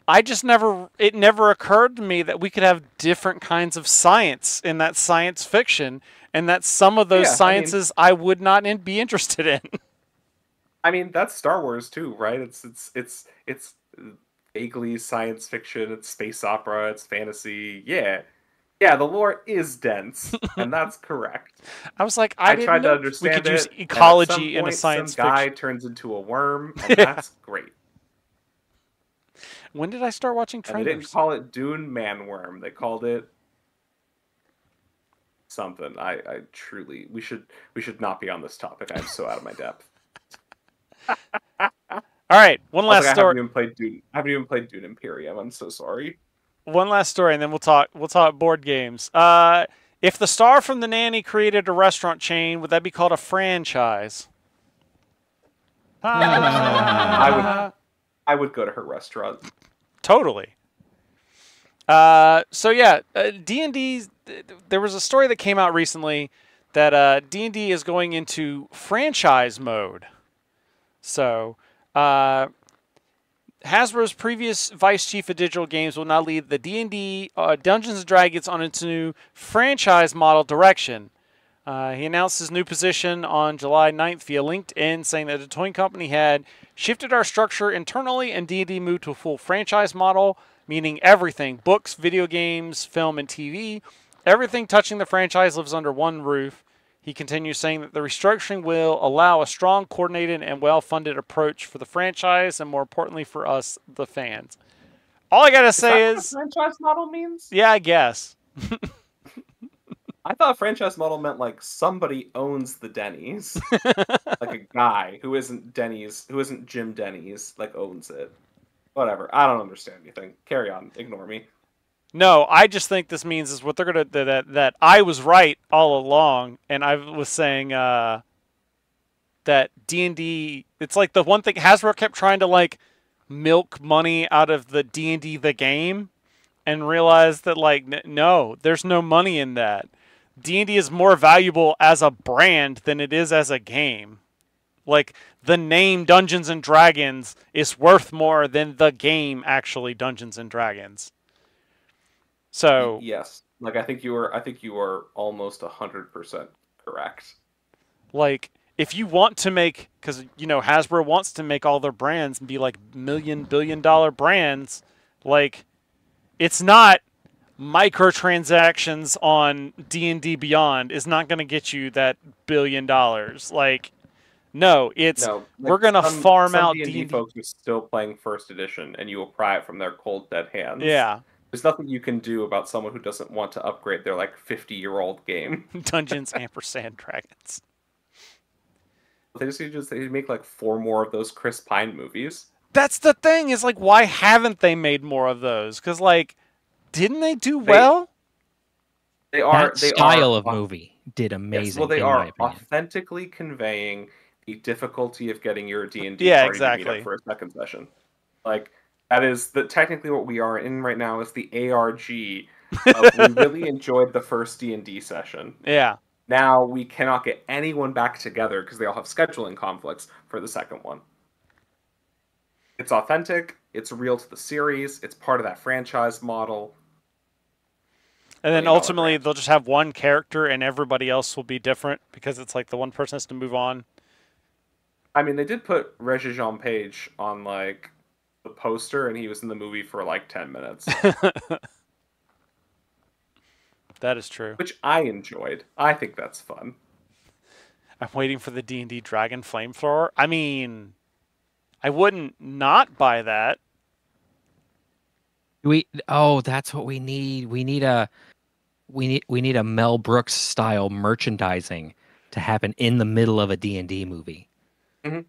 It never occurred to me that we could have different kinds of science in that science fiction, and that some of those Yeah, sciences I would not be interested in. I mean, that's Star Wars too, right? It's vaguely science fiction. It's space opera. It's fantasy. Yeah, the lore is dense, and that's correct. I was like, I didn't tried to know understand we could it. use and at ecology some in a point, science some guy fiction. turns into a worm, and that's great. When did I start watching And they didn't trailers? call it Dune Manworm. They called it something. I truly, we should not be on this topic. I'm so out of my depth. All right, one last I story. haven't even played Dune Imperium. I'm so sorry. one last story, and then we'll talk board games. If the star from The Nanny created a restaurant chain, would that be called a franchise? I would go to her restaurant. Totally. So yeah, D&D. There was a story that came out recently that D&D is going into franchise mode. So Hasbro's previous vice chief of digital games will now lead the D&D Dungeons & Dragons on its new franchise model direction. He announced his new position on July 9th via LinkedIn, saying that the toy company had shifted our structure internally and D&D moved to a full franchise model, meaning everything, books, video games, film, and TV. Everything touching the franchise lives under one roof. He continues saying that the restructuring will allow a strong, coordinated, and well-funded approach for the franchise, and more importantly for us, the fans. All I gotta say is, what a franchise model means? yeah, I guess. I thought franchise model meant like somebody owns the Denny's, like a guy who isn't Jim Denny's, like owns it. Whatever. I don't understand anything. Carry on. Ignore me. No, I just think this means is what they're gonna that I was right all along, and I was saying that D&D. It's like the one thing Hasbro kept trying to like milk money out of the D&D the game, and realized that like no, there's no money in that. D&D is more valuable as a brand than it is as a game. Like the name Dungeons and Dragons is worth more than the game actually Dungeons and Dragons. So yes, like I think you are almost 100% correct. like if you want to make, because Hasbro wants to make all their brands and be like billion-dollar brands, like it's not microtransactions on D&D Beyond is not going to get you that $1 billion. Like no, we're going to farm out D&D folks are still playing first edition, and you will pry it from their cold dead hands. Yeah. There's nothing you can do about someone who doesn't want to upgrade their like 50-year-old game. Dungeons & Dragons. They make like 4 more of those Chris Pine movies. That's the thing, is like, why haven't they made more of those? Because like, didn't they do well? That style of movie did amazing. Yes, well, they are authentically conveying the difficulty of getting your D&D party to meet up for a second session. Like, that is technically what we are in right now is the ARG. We really enjoyed the first D&D session. Yeah. Now we cannot get anyone back together because they all have scheduling conflicts for the second one. It's authentic. It's real to the series. It's part of that franchise model. And then ultimately they'll just have one character and everybody else will be different because it's like the one person has to move on. I mean, they did put Regis Jean Page on like the poster, and he was in the movie for like 10 minutes. That is true. Which I enjoyed. I think that's fun. I'm waiting for the D&D Dragon Flamethrower. I mean, I wouldn't not buy that. That's what we need. We need a Mel Brooks style merchandising to happen in the middle of a D&D movie. Mm-hmm.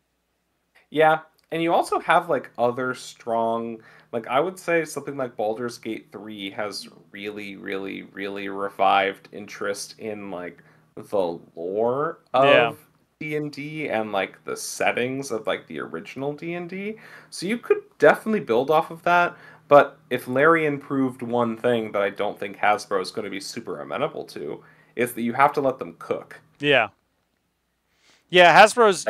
Yeah, and you also have like other strong, like I would say something like Baldur's Gate 3 has really, really, really revived interest in like the lore of D&D and like the settings of like the original D&D. So you could definitely build off of that. But if Larian proved one thing that I don't think Hasbro is going to be super amenable to, is that you have to let them cook. Yeah. Yeah, Hasbro's,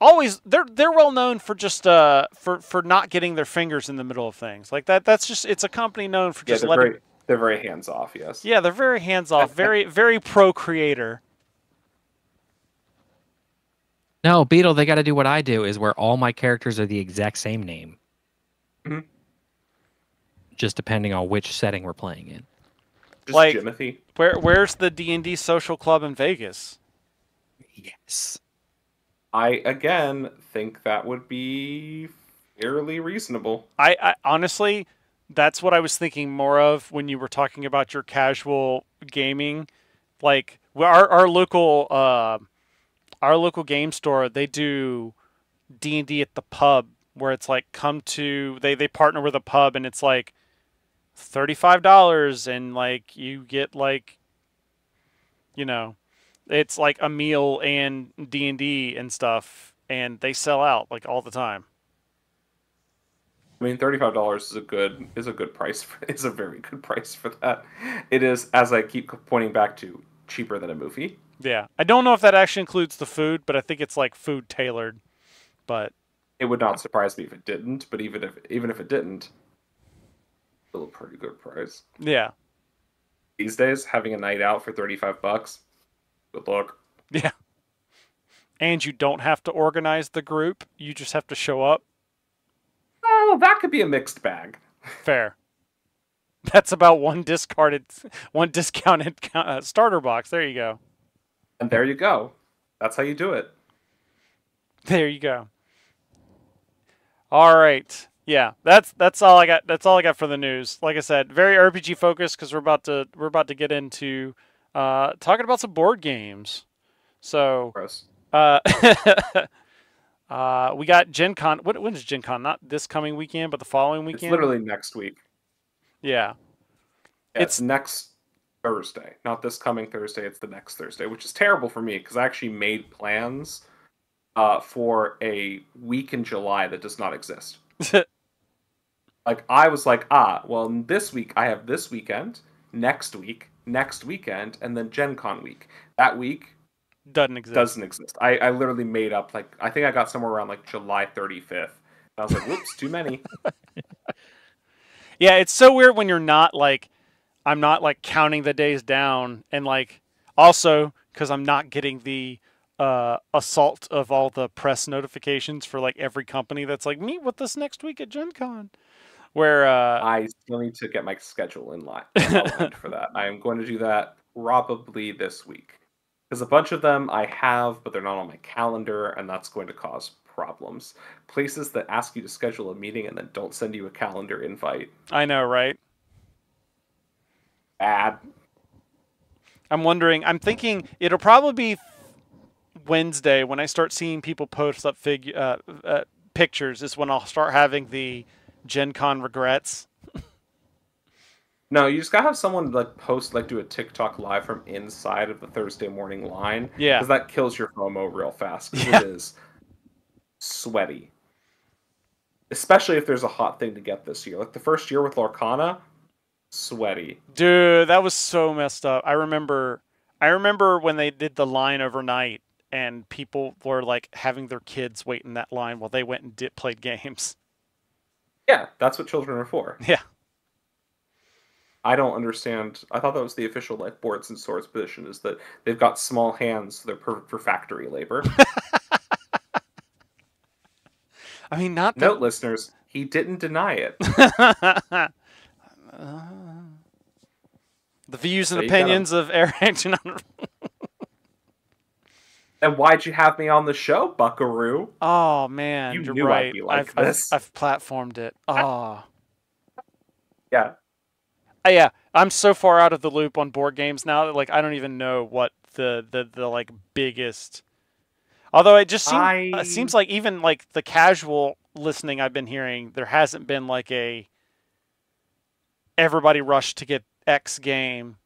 always they're well known for just for not getting their fingers in the middle of things. Like that's just, it's a company known for just letting. They're very hands off, yes. Yeah, they're very hands off, very very pro creator. No, Beetle, they got to do what I do, is where all my characters are the exact same name. Mm-hmm. Just depending on which setting we're playing in. Just like Jimothy. Where's the D&D social club in Vegas? Yes. I again think that would be fairly reasonable. I honestly, that's what I was thinking more of when you were talking about your casual gaming. Like our local game store, they do D&D at the pub, where it's like they partner with a pub, and it's like $35, and like you get like, you know, it's like a meal and D&D and stuff, and they sell out like all the time. I mean, $35 is a good price. Is a very good price for that. It is, as I keep pointing back to, cheaper than a movie. Yeah, I don't know if that actually includes the food, but I think it's like food tailored. But It would not surprise me if it didn't. But even if it didn't, still a pretty good price. yeah, These days, having a night out for $35, good luck. yeah, and you don't have to organize the group; you just have to show up. Oh, that could be a mixed bag. Fair. That's about one discounted starter box. There you go. And there you go. That's how you do it. There you go. All right. Yeah, that's all I got. That's all I got for the news. Like I said, very RPG focused because we're about to get into talking about some board games. So Gross. we got Gen Con. When is Gen Con? Not this coming weekend, but the following weekend. It's literally next week. Yeah. Yeah, it's next Thursday, not this coming Thursday. It's the next Thursday, which is terrible for me because I actually made plans for a week in July that does not exist. Like I was like, well, this week I have this weekend, next weekend, and then Gen Con week. That week doesn't exist. I literally made up like I think I got somewhere around like July 35th. I was like, whoops, too many. Yeah, it's so weird when you're not like, I'm not like counting the days down, and like also because I'm not getting the assault of all the press notifications for like every company that's like, meet with us next week at Gen Con. Where I still need to get my schedule in line aligned for that. I am going to do that probably this week. Because a bunch of them I have, but they're not on my calendar, and that's going to cause problems. Places that ask you to schedule a meeting and then don't send you a calendar invite. I know, right? Bad. I'm thinking it'll probably be Wednesday when I start seeing people post up pictures is when I'll start having the Gen Con regrets. No, you just gotta have someone like post, like do a TikTok live from inside of the Thursday morning line. Yeah. Because that kills your FOMO real fast. Because Yeah. it is sweaty. Especially if there's a hot thing to get this year. Like the first year with Lorcana, sweaty. Dude, that was so messed up. I remember when they did the line overnight and people were like having their kids wait in that line while they went and played games. Yeah, that's what children are for. Yeah. I don't understand. I thought that was the official like boards and swords position, is that they've got small hands, so they're perfect for factory labor. I mean, not Note, listeners, he didn't deny it. the views and So you opinions of Eric. And why'd you have me on the show, Buckaroo? Oh man, You you're knew right. I'd be like I've this. I've platformed it. Oh. Yeah. Yeah, I'm so far out of the loop on board games now that like I don't even know what the like biggest. Although it just seems like even like the casual listening I've been hearing, there hasn't been like a everybody rush to get X game.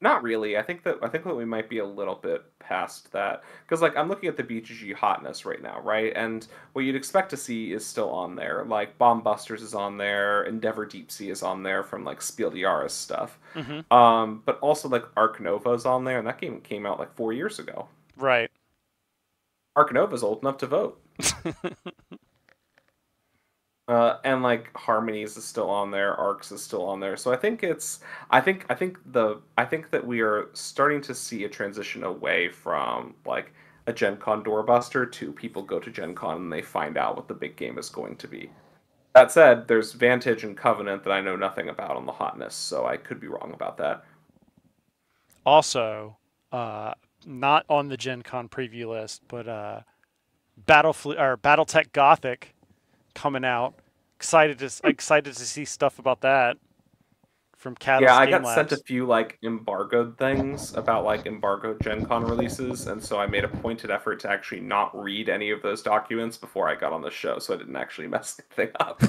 Not really. I think that we might be a little bit past that, because like I'm looking at the BGG hotness right now, right? And what you'd expect to see is still on there. Like Bomb Busters is on there, Endeavor Deep Sea is on there from like Spiel des Jahres stuff. Mm-hmm. But also like Ark Nova is on there, and that game came out like 4 years ago. Right. Ark Nova's old enough to vote. And like Harmonies is still on there, Arcs is still on there. So I think that we are starting to see a transition away from like a Gen Con doorbuster to people go to Gen Con and they find out what the big game is going to be. That said, there's Vantage and Covenant that I know nothing about on the hotness, so I could be wrong about that. Also, not on the Gen Con preview list, but BattleTech Gothic coming out. Excited to see stuff about that. from Catalyst Yeah, I Game got sent a Labs. few like embargoed things about like embargoed Gen Con releases, and so I made a pointed effort to actually not read any of those documents before I got on the show, so I didn't actually mess anything up.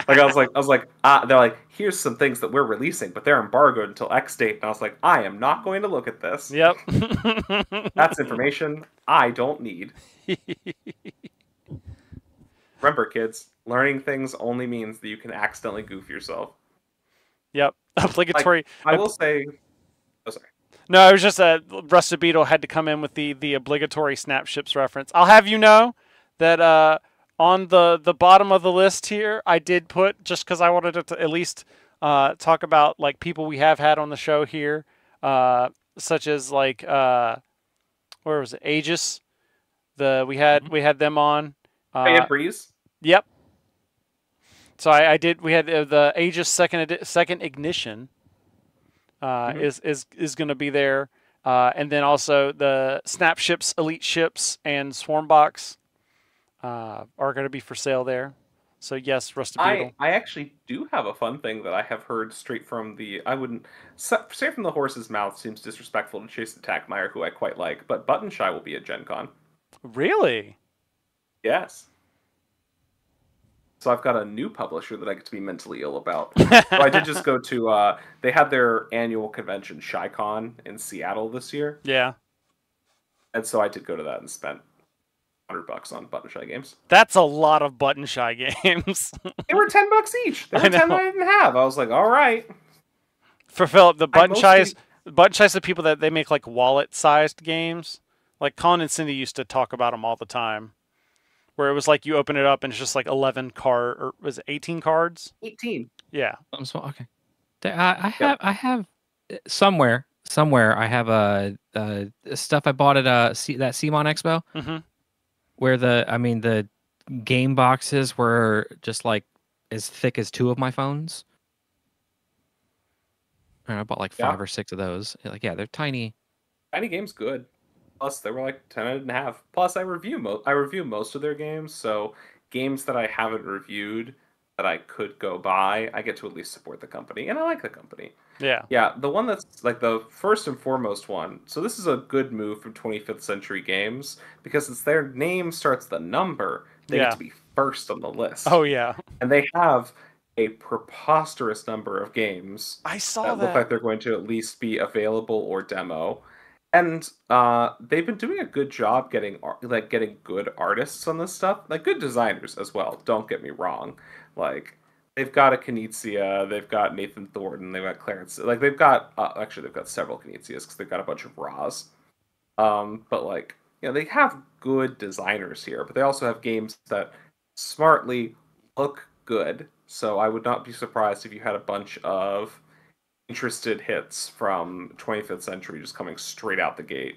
They're like, here's some things that we're releasing, but they're embargoed until X date, and I was like, I am not going to look at this. Yep. That's information I don't need. Remember, kids, learning things only means that you can accidentally goof yourself. Yep. Obligatory. I will say, oh sorry. No, it was just that Rusted Beetle had to come in with the obligatory snap ships reference. I'll have you know that on the bottom of the list here, I did put, just because I wanted to at least talk about like people we have had on the show here, such as like where was it, Aegis. We had them on. Hey, Breeze. Yep. So I did. We had the Aegis second ignition. Is going to be there, and then also the Snap ships, Elite ships, and Swarm box are going to be for sale there. So yes, Rusted Beetle. I actually do have a fun thing that I have heard straight from the straight from the horse's mouth. Seems disrespectful to Jason Tackmeyer, who I quite like, but Button Shy will be at Gen Con. Really? Yes. So I've got a new publisher that I get to be mentally ill about. So I did just go to, they had their annual convention, ShyCon, in Seattle this year. Yeah. And so I did go to that and spent $100 on Button Shy games. That's a lot of Button Shy games. They were $10 each. They were 10 that I didn't have. I was like, all right. For Philip, the Button Shy's the people that they make like wallet-sized games. Like Colin and Cindy used to talk about them all the time. Where it was like you open it up and it's just like 11 or was it 18 cards? 18. Yeah. Okay. I have somewhere I have a stuff I bought at that CMON Expo, where the game boxes were just like as thick as two of my phones. And I bought like 5 or 6 of those. Like, yeah, they're tiny. Tiny game's good. Plus, they were like 10 I didn't have. Plus, I review most of their games, so games that I haven't reviewed that I could go buy, I get to at least support the company, and I like the company. Yeah. Yeah, the one that's like the first and foremost one. So this is a good move from 25th Century Games because it's their name starts the number. They get to be first on the list. Oh yeah. And they have a preposterous number of games. I saw that. Look like they're going to at least be available or demo. And they've been doing a good job getting good artists on this stuff, like good designers as well. Don't get me wrong, like they've got a Knizia, they've got Nathan Thornton, they've got Clarence, like they've got several Knizias because they've got a bunch of Raws. But like they have good designers here, but they also have games that smartly look good. So I would not be surprised if you had a bunch of interested hits from 25th Century just coming straight out the gate.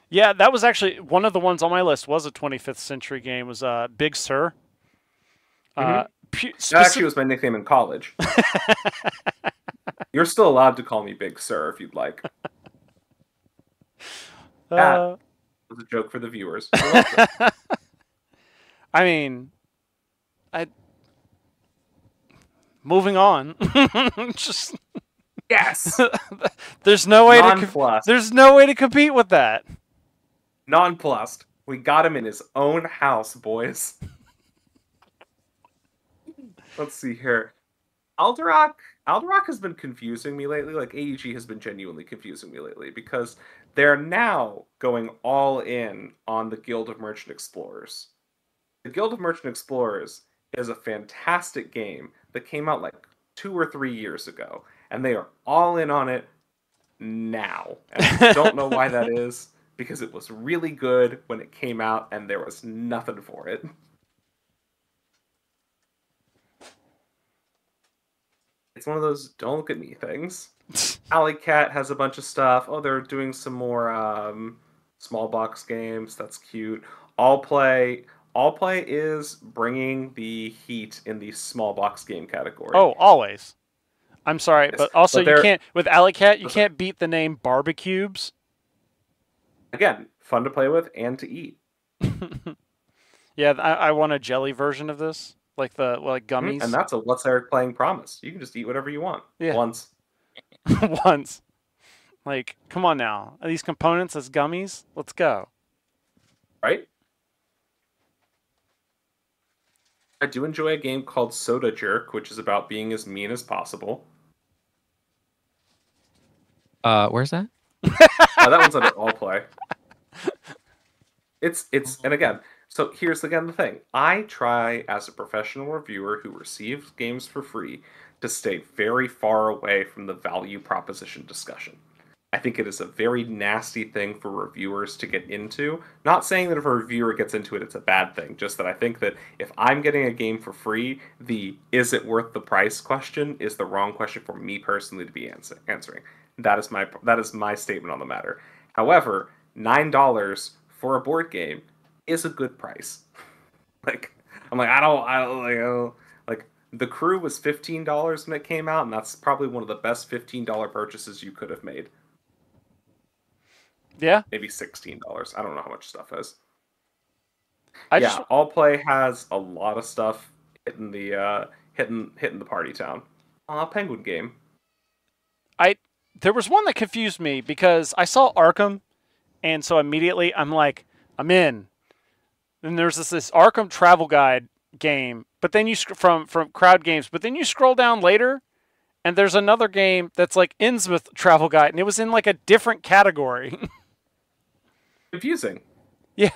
Yeah, that was actually one of the ones on my list. Was a 25th Century game. Was Big Sur. That actually was my nickname in college. You're still allowed to call me Big Sur if you'd like. That was a joke for the viewers. I mean, moving on. Just. Yes. There's no way to compete with that. Nonplussed. We got him in his own house, boys. Let's see here. Alderock has been confusing me lately. Like AEG has been genuinely confusing me lately because they're now going all in on the Guild of Merchant Explorers. The Guild of Merchant Explorers is a fantastic game that came out like 2 or 3 years ago. And they are all in on it now. And I don't know why that is, because it was really good when it came out, and there was nothing for it. It's one of those don't look at me things. Alley Cat has a bunch of stuff. Oh, they're doing some more small box games. That's cute. All Play is bringing the heat in the small box game category. Oh, always. I'm sorry, but also you can't with Alley Cat. You can't beat the name Barbecubes. Again, fun to play with and to eat. Yeah, I want a jelly version of this, like gummies. And that's a What's Eric Playing promise. You can just eat whatever you want once. once. Like, come on now. Are these components as gummies? Let's go. Right? I do enjoy a game called Soda Jerk, which is about being as mean as possible. Where's that? That one's under all play. It's and again, so here's again the thing. I try as a professional reviewer who receives games for free to stay very far away from the value proposition discussion. I think it is a very nasty thing for reviewers to get into. Not saying that if a reviewer gets into it, it's a bad thing. Just that I think that if I'm getting a game for free, the is it worth the price question is the wrong question for me personally to be answering. That is my statement on the matter. However, $9 for a board game is a good price. Like, I'm like, I don't like The Crew was $15 when it came out, and that's probably one of the best $15 purchases you could have made. Yeah. Maybe $16. I don't know how much stuff is. Just All Play has a lot of stuff hitting the party town. Penguin game. There was one that confused me because I saw Arkham, and so immediately I'm like, I'm in. Then there's this Arkham Travel Guide game, but then you from Crowd Games, but then you scroll down later, and there's another game that's like Innsmouth Travel Guide, and it was in like a different category. Confusing. Yeah,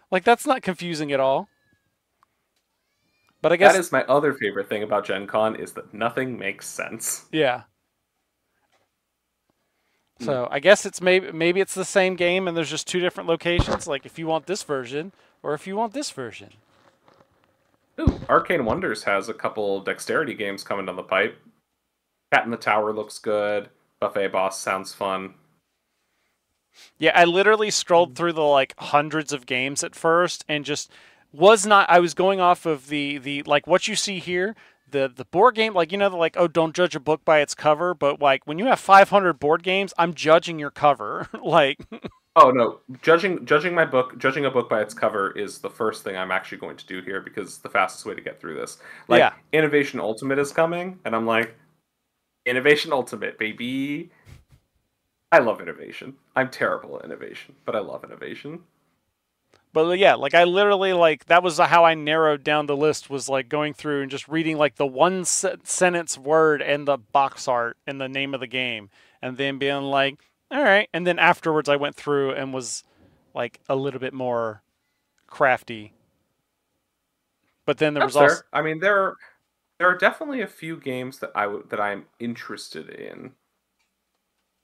like that's not confusing at all. But I guess that is my other favorite thing about Gen Con is that nothing makes sense. Yeah. So I guess it's maybe it's the same game and there's just two different locations. Like if you want this version or if you want this version. Ooh, Arcane Wonders has a couple dexterity games coming down the pipe. Cat in the Tower looks good. Buffet Boss sounds fun. Yeah, I literally scrolled through the like hundreds of games at first and just I was going off of the like what you see here. The board game, like, like, oh, don't judge a book by its cover, but like when you have 500 board games, I'm judging your cover. Like, oh no, judging a book by its cover is the first thing I'm actually going to do here because it's the fastest way to get through this. Like, yeah. Innovation Ultimate is coming, and I'm like, Innovation Ultimate, baby. I love innovation. I'm terrible at innovation, but I love innovation. But yeah, like I literally like that was how I narrowed down the list was like going through and just reading like the one sentence word and the box art and the name of the game and then being like, all right. And then afterwards I went through and was like a little bit more crafty. But then there was also, I mean, there are definitely a few games that I'm interested in.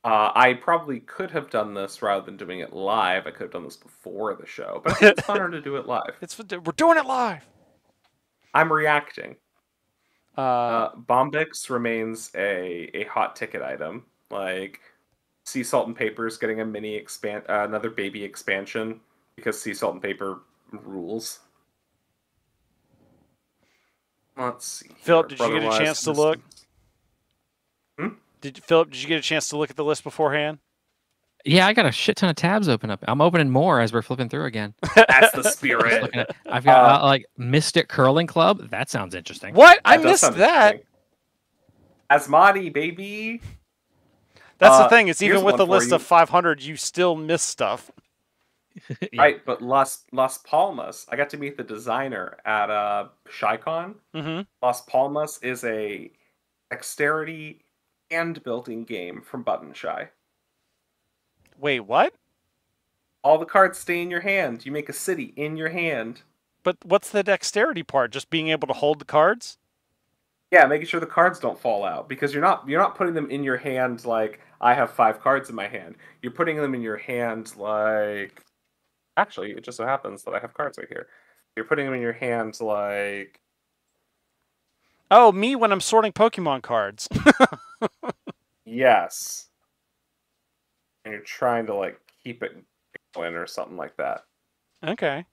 I probably could have done this rather than doing it live. I could have done this before the show, but I think it's funner to do it live. We're doing it live. I'm reacting. Bombix remains a hot ticket item. Like, Sea Salt and Paper is getting a another baby expansion because Sea Salt and Paper rules. Let's see. Philip, did you get a chance to look? Philip, did you get a chance to look at the list beforehand? Yeah, I got a shit ton of tabs open up. I'm opening more as we're flipping through again. That's the spirit. I've got like Mystic Curling Club. That sounds interesting. What? I missed that. Asmati, baby. That's the thing. It's even with the list of 500, you still miss stuff. Yeah. Right, but Las Palmas, I got to meet the designer at ShyCon. Mm-hmm. Las Palmas is a dexterity hand building game from Button Shy. Wait, what? All the cards stay in your hand. You make a city in your hand. But what's the dexterity part? Just being able to hold the cards? Yeah, making sure the cards don't fall out because you're not putting them in your hand like I have 5 cards in my hand. You're putting them in your hand like actually it just so happens that I have cards right here. You're putting them in your hand like oh, me when I'm sorting Pokemon cards. Yes. And you're trying to like keep it going or something like that. Okay.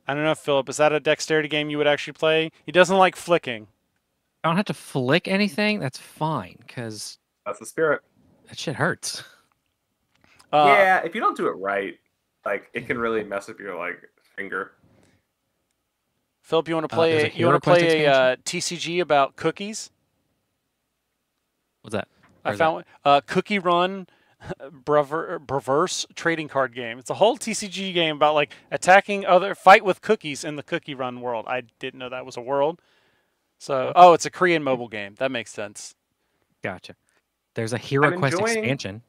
I don't know, Philip. Is that a dexterity game you would actually play? He doesn't like flicking. I don't have to flick anything. That's fine, because that's the spirit. That shit hurts. Yeah, if you don't do it right, like it can really mess up your like finger. Philip, you want to play? You want to play a TCG about cookies? What's that? I found Cookie Run Braverse trading card game. It's a whole TCG game about like attacking fight with cookies in the Cookie Run world. I didn't know that was a world. So, it's a Korean mobile game. That makes sense. Gotcha. There's a Hero Quest expansion.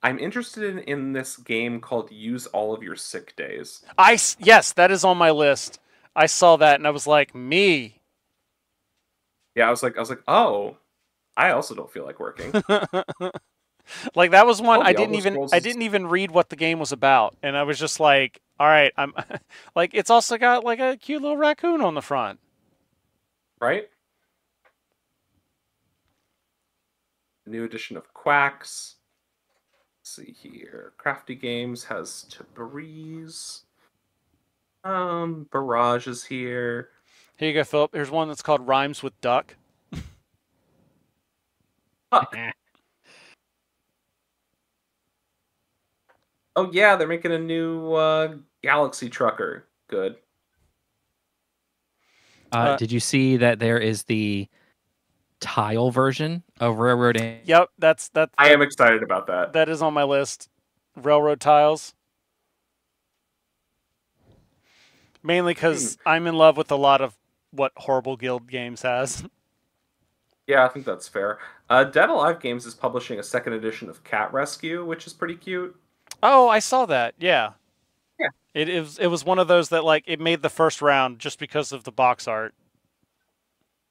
I'm interested in this game called Use All of Your Sick Days. Yes, that is on my list. I saw that and I was like, me. Yeah, I was like, oh, I also don't feel like working. Like that was one I The didn't even read what the game was about, and I was just like, all right, I'm like, it's also got like a cute little raccoon on the front. Right? New edition of Quacks. Let's see here. Crafty Games has Tabriz. Barrage is here. Here you go, Philip. Here's one that's called Rhymes with Duck. Fuck. Oh yeah, they're making a new Galaxy Trucker. Good. Did you see that there is the tile version of Railroad? Yep, that's. I am excited about that. That is on my list. Railroad tiles. Mainly because I'm in love with a lot of what Horrible Guild Games has. Yeah, I think that's fair. Dead Alive Games is publishing a second edition of Cat Rescue, which is pretty cute. Oh, I saw that. Yeah. Yeah. It was one of those that like it made the first round just because of the box art.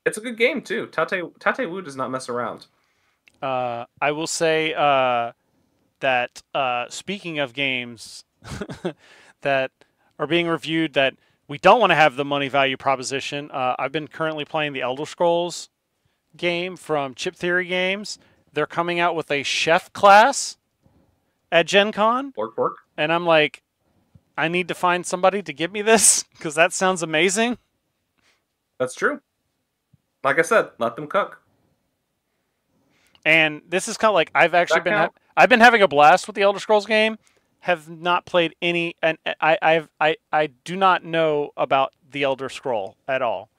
It's a good game too. Tate Wu does not mess around. I will say that speaking of games that are being reviewed that we don't want to have the money value proposition, I've been currently playing the Elder Scrolls game from Chip Theory Games. They're coming out with a chef class at Gen Con. Work. And I'm like, I need to find somebody to give me this because that sounds amazing. That's true. Like I said, let them cook. And this is kind of like I've been having a blast with the Elder Scrolls game. Have not played any, and I do not know about the Elder Scroll at all.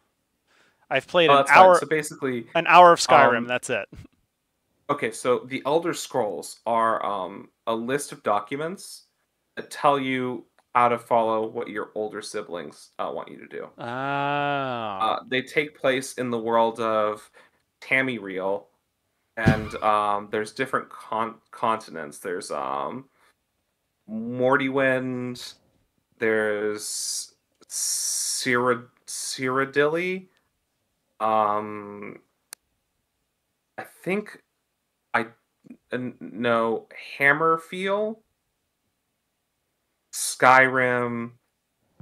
I've played an hour. So basically, an hour of Skyrim. That's it. Okay, so the Elder Scrolls are a list of documents that tell you how to follow what your older siblings want you to do. Oh. They take place in the world of Tamriel, and there's different continents. There's Mortywind, there's Cyrodiil. I think no, Hammerfeel, Skyrim,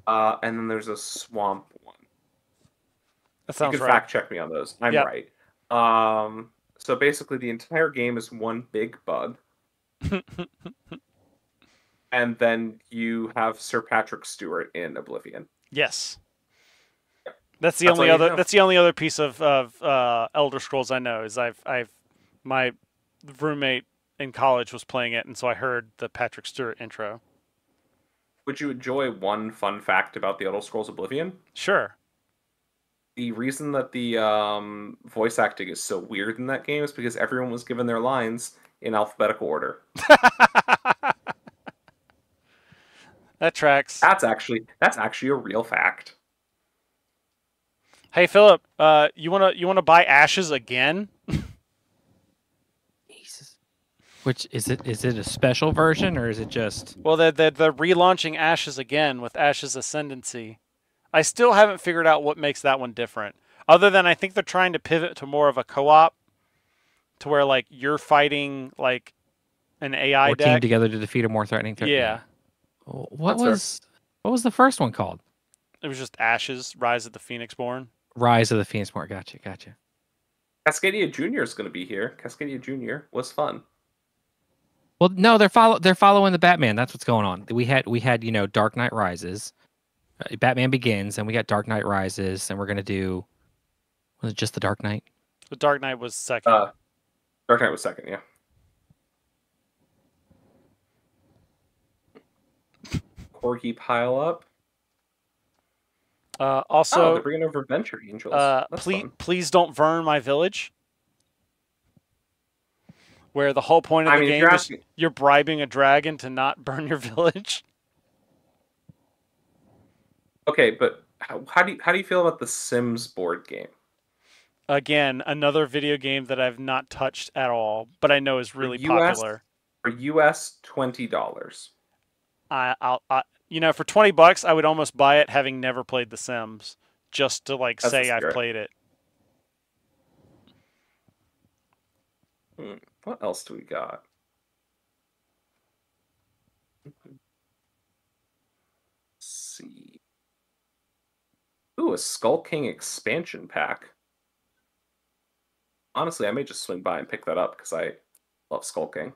and then there's a swamp one. That sounds you can right. fact check me on those. I'm right. So basically, the entire game is one big bug. And then you have Sir Patrick Stewart in Oblivion. Yes. That's the only other. That's the only other piece of Elder Scrolls I know. Is my roommate in college was playing it, and so I heard the Patrick Stewart intro. Would you enjoy one fun fact about the Elder Scrolls Oblivion? Sure. The reason that the voice acting is so weird in that game is because everyone was given their lines in alphabetical order. That tracks. That's actually a real fact. Hey Philip, you wanna buy Ashes again? Jesus. Which is it? Is it a special version or is it just? Well, they're relaunching Ashes again with Ashes Ascendancy. I still haven't figured out what makes that one different. Other than I think they're trying to pivot to more of a co-op, to where like you're fighting like an AI deck. Team together to defeat a more threatening threat. Yeah. What was the first one called? It was just Ashes, Rise of the Phoenixborn. Rise of the Phoenixborn. Gotcha. Cascadia Jr. is going to be here. Cascadia Jr. was fun. Well, no, they're following the Batman. That's what's going on. We had Dark Knight Rises, Batman Begins, and we got Dark Knight Rises, and we're gonna do. Was it just the Dark Knight? The Dark Knight was second. Dark Knight was second, yeah. Corgi pile up. Also, they're bringing over Venture Angels. please don't burn my village. where the whole point of I the mean, if game you're is asking- you're bribing a dragon to not burn your village. Okay, but how do you feel about the Sims board game? Again, another video game that I've not touched at all, but I know is For really US popular. for US $20. For $20, I would almost buy it, having never played The Sims, just to like That's the say I've spirit. played it. What else do we got? Let's see. Ooh, a Skull King expansion pack. Honestly, I may just swing by and pick that up because I love Skull King.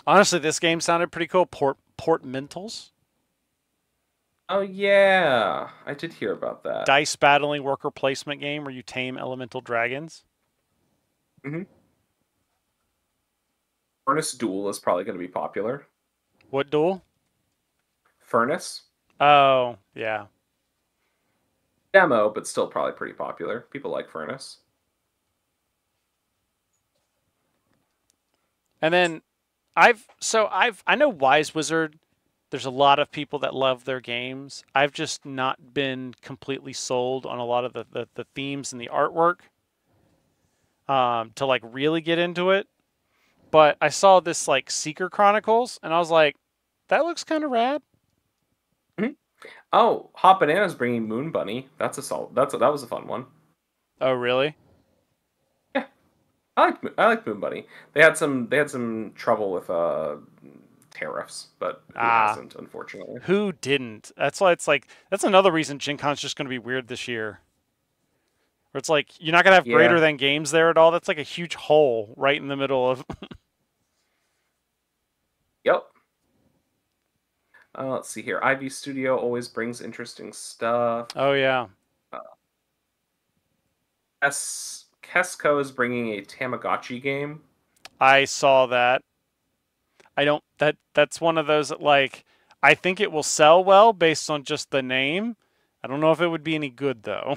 Honestly, this game sounded pretty cool. Portmentals, Oh yeah, I did hear about that. dice battling worker placement game where you tame elemental dragons. Mm-hmm. Furnace Duel is probably going to be popular. What duel? Furnace Oh, yeah. demo, but still probably pretty popular. People like Furnace. And then I know Wise Wizard. There's a lot of people that love their games. I've just not been completely sold on a lot of the themes and the artwork to like really get into it. But I saw this like Seeker Chronicles, and I was like, that looks kind of rad. Oh, Hot Banana's bringing Moon Bunny. That was a fun one. Oh, really? I like Moon Bunny. They had some trouble with tariffs, but who hasn't, unfortunately. Who didn't? That's why it's like that's another reason Gen Con's just going to be weird this year. Where it's like you're not going to have greater than games there at all. That's like a huge hole right in the middle of. Yep. Let's see here. Ivy Studio always brings interesting stuff. Oh yeah. Kesco is bringing a Tamagotchi game. I saw that. That's one of those that, like, I think it will sell well based on just the name. I don't know if it would be any good though.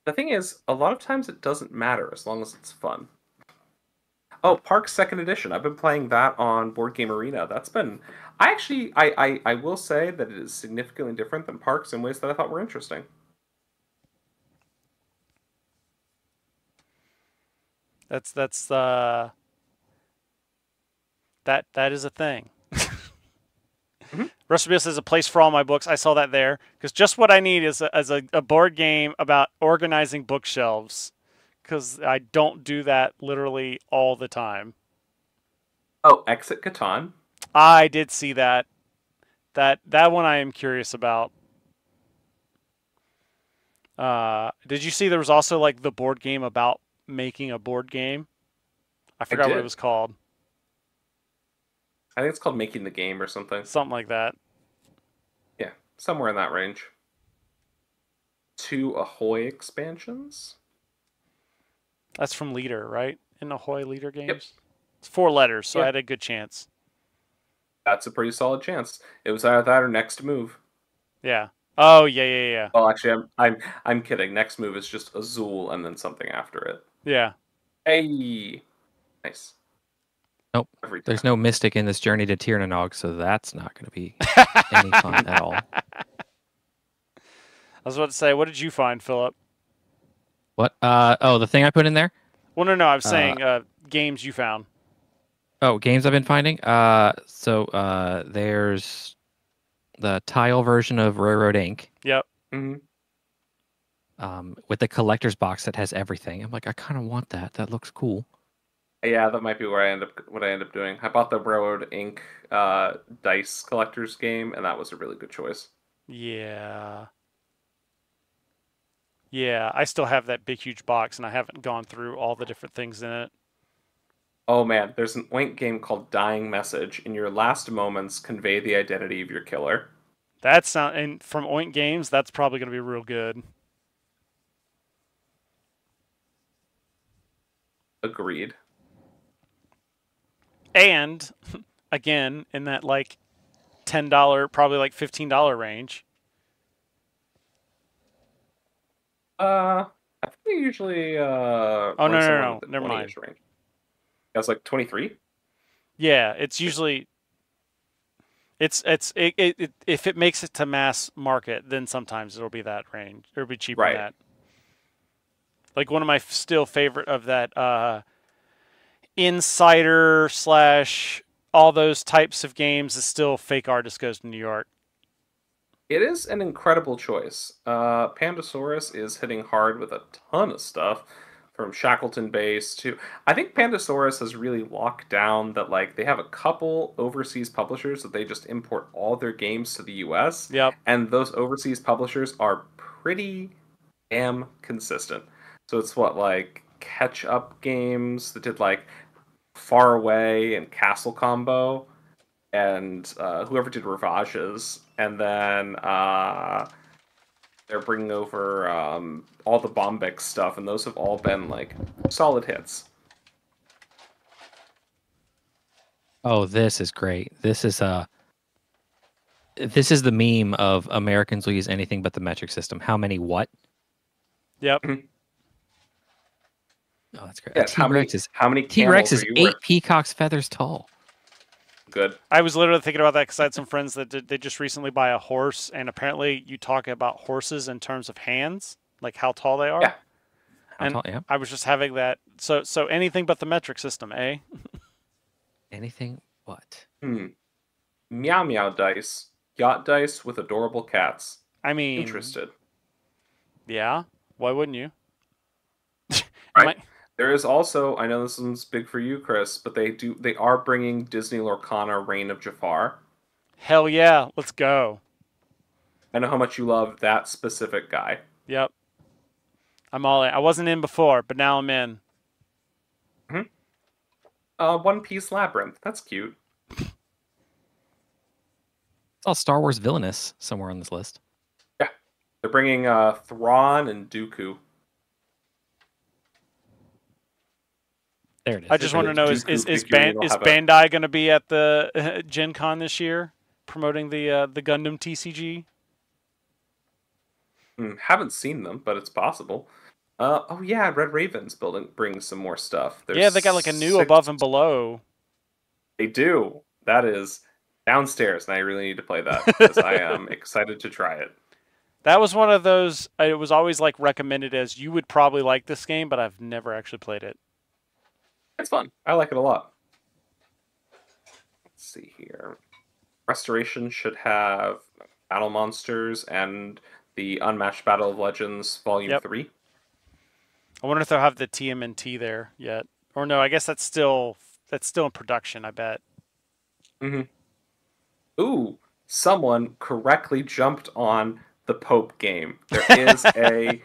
The thing is, a lot of times it doesn't matter as long as it's fun. Oh, Park Second Edition. I've been playing that on Board Game Arena. That's been I will say that it is significantly different than Parks in ways that I thought were interesting. That is a thing. Recipe says a place for all my books. I saw that there because just what I need is a board game about organizing bookshelves, because I don't do that literally all the time. Oh, Exit Catan. I did see that. That one I am curious about. Did you see there was also like the board game about making a board game? I forgot what it was called. I think it's called Making the Game or something. Something like that. Yeah, somewhere in that range. 2 Ahoy expansions. That's from Leader, right? In Ahoy Leader games? Yep. It's 4 letters, so Yep. I had a good chance. That's a pretty solid chance. It was either that or Next Move. Yeah. Oh, yeah. Well, actually, I'm kidding. Next Move is just Azul and then something after it. Yeah. Hey, nice. Nope. There's no mystic in this journey to Tirnanog, so that's not going to be any fun at all. I was about to say, what did you find, Philip? What? Oh, the thing I put in there? Well, no, I'm saying games you found. Oh, games I've been finding? There's the tile version of Railroad Inc. Yep. Mm-hmm. With the collector's box that has everything. I'm like, I kind of want that. That looks cool. Yeah, that might be where I end up doing. I bought the Railroad Inc. Dice collector's game, and that was a really good choice. Yeah. Yeah, I still have that big, huge box, and I haven't gone through all the different things in it. Oh man, there's an Oink game called Dying Message. In your last moments, convey the identity of your killer. And from Oink Games, that's probably going to be real good. Agreed. And again, in that like $10, probably like $15 range. I I think they usually Oh run no, somewhere in no, the never mind. 20-ish range. That's like 23. Yeah, it's usually if it makes it to mass market, then sometimes it'll be that range. It'll be cheaper than Right. that. Like one of my still favorite of that Insider slash all those types of games is still Fake Artist Goes to New York. It is an incredible choice. Pandasaurus is hitting hard with a ton of stuff, from Shackleton Base to. I think Pandasaurus has really locked down that like they have a couple overseas publishers that they just import all their games to the U.S. Yep. And those overseas publishers are pretty damn consistent. So it's what like catch up games that did like Far Away and Castle Combo and whoever did Ravages, and then they're bringing over all the Bombex stuff, and those have all been like solid hits. Oh, this is great. This is the meme of Americans will use anything but the metric system. How many what? Yep. Oh, that's great. Yes, how many T-Rex camels is are you 8 worth? peacock's feathers tall. Good. I was literally thinking about that because I had some friends that they just recently buy a horse, and apparently you talk about horses in terms of hands, like how tall they are. Yeah. How And tall? Yeah. I was just having that. So anything but the metric system, eh? Anything what? Meow Meow dice, yacht dice with adorable cats. I mean, Interested. Yeah. Why wouldn't you? Right. There is also, I know this one's big for you, Chris, but they are bringing Disney Lorcana Reign of Jafar. Hell yeah, let's go. I know how much you love that specific guy. Yep. I'm all in. I wasn't in before, but now I'm in. One Piece Labyrinth. That's cute. It's all Star Wars villainous somewhere on this list. Yeah. They're bringing Thrawn and Dooku. There it is. I just want to know: is Bandai going to be at the Gen Con this year, promoting the Gundam TCG? Haven't seen them, but it's possible. Oh yeah, Red Raven's brings some more stuff. Yeah, they got like a new Above and Below. They do. That is downstairs, and I really need to play that because I am excited to try it. That was one of those. It was always like recommended as you would probably like this game, but I've never actually played it. It's fun. I like it a lot. Let's see here. Restoration should have Battle Monsters and the Unmatched Battle of Legends Volume 3. I wonder if they'll have the TMNT there yet, or no? I guess that's still in production. I bet. Ooh, someone correctly jumped on the Pope game. There is a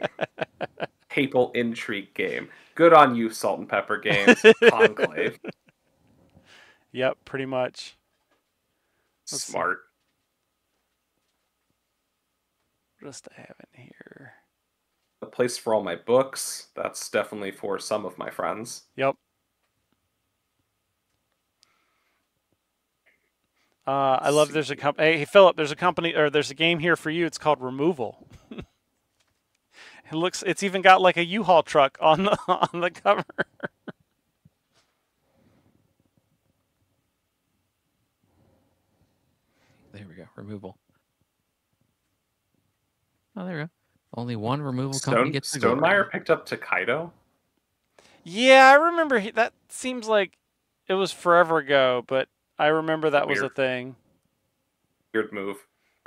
papal intrigue game. Good on you, Salt and Pepper Games. Conclave. Yep, pretty much. Smart. What else do I have in here? A place for all my books. That's definitely for some of my friends. Yep. I love. There's a company. Hey, Philip. There's a company, or there's a game here for you. It's called Removal. It's even got like a U-Haul truck on the cover. There we go. Removal. Oh, there we go. Only one removal company gets the Stonemeyer picked up Takedo? Yeah, I remember that. Seems like it was forever ago, but I remember that was a thing. Weird move.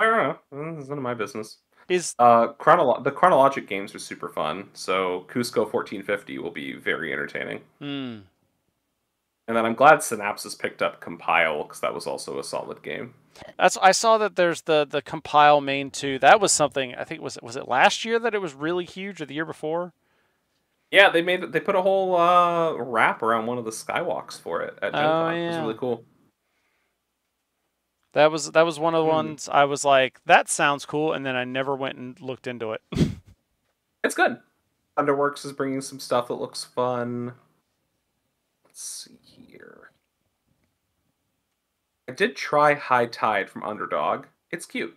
I don't know. It's none of my business. Is the chronologic games are super fun, so Cusco 1450 will be very entertaining. And then I'm glad Synapses picked up Compile, because that was also a solid game. I saw that there's the Compile main 2. That was something, I think, was it last year that it was really huge, or the year before? Yeah, they put a whole wrap around one of the skywalks for it at Gen Con. It was really cool. That was one of the ones I was like, that sounds cool, and then I never went and looked into it. It's good. Thunderworks is bringing some stuff that looks fun. Let's see here. I did try High Tide from Underdog. It's cute.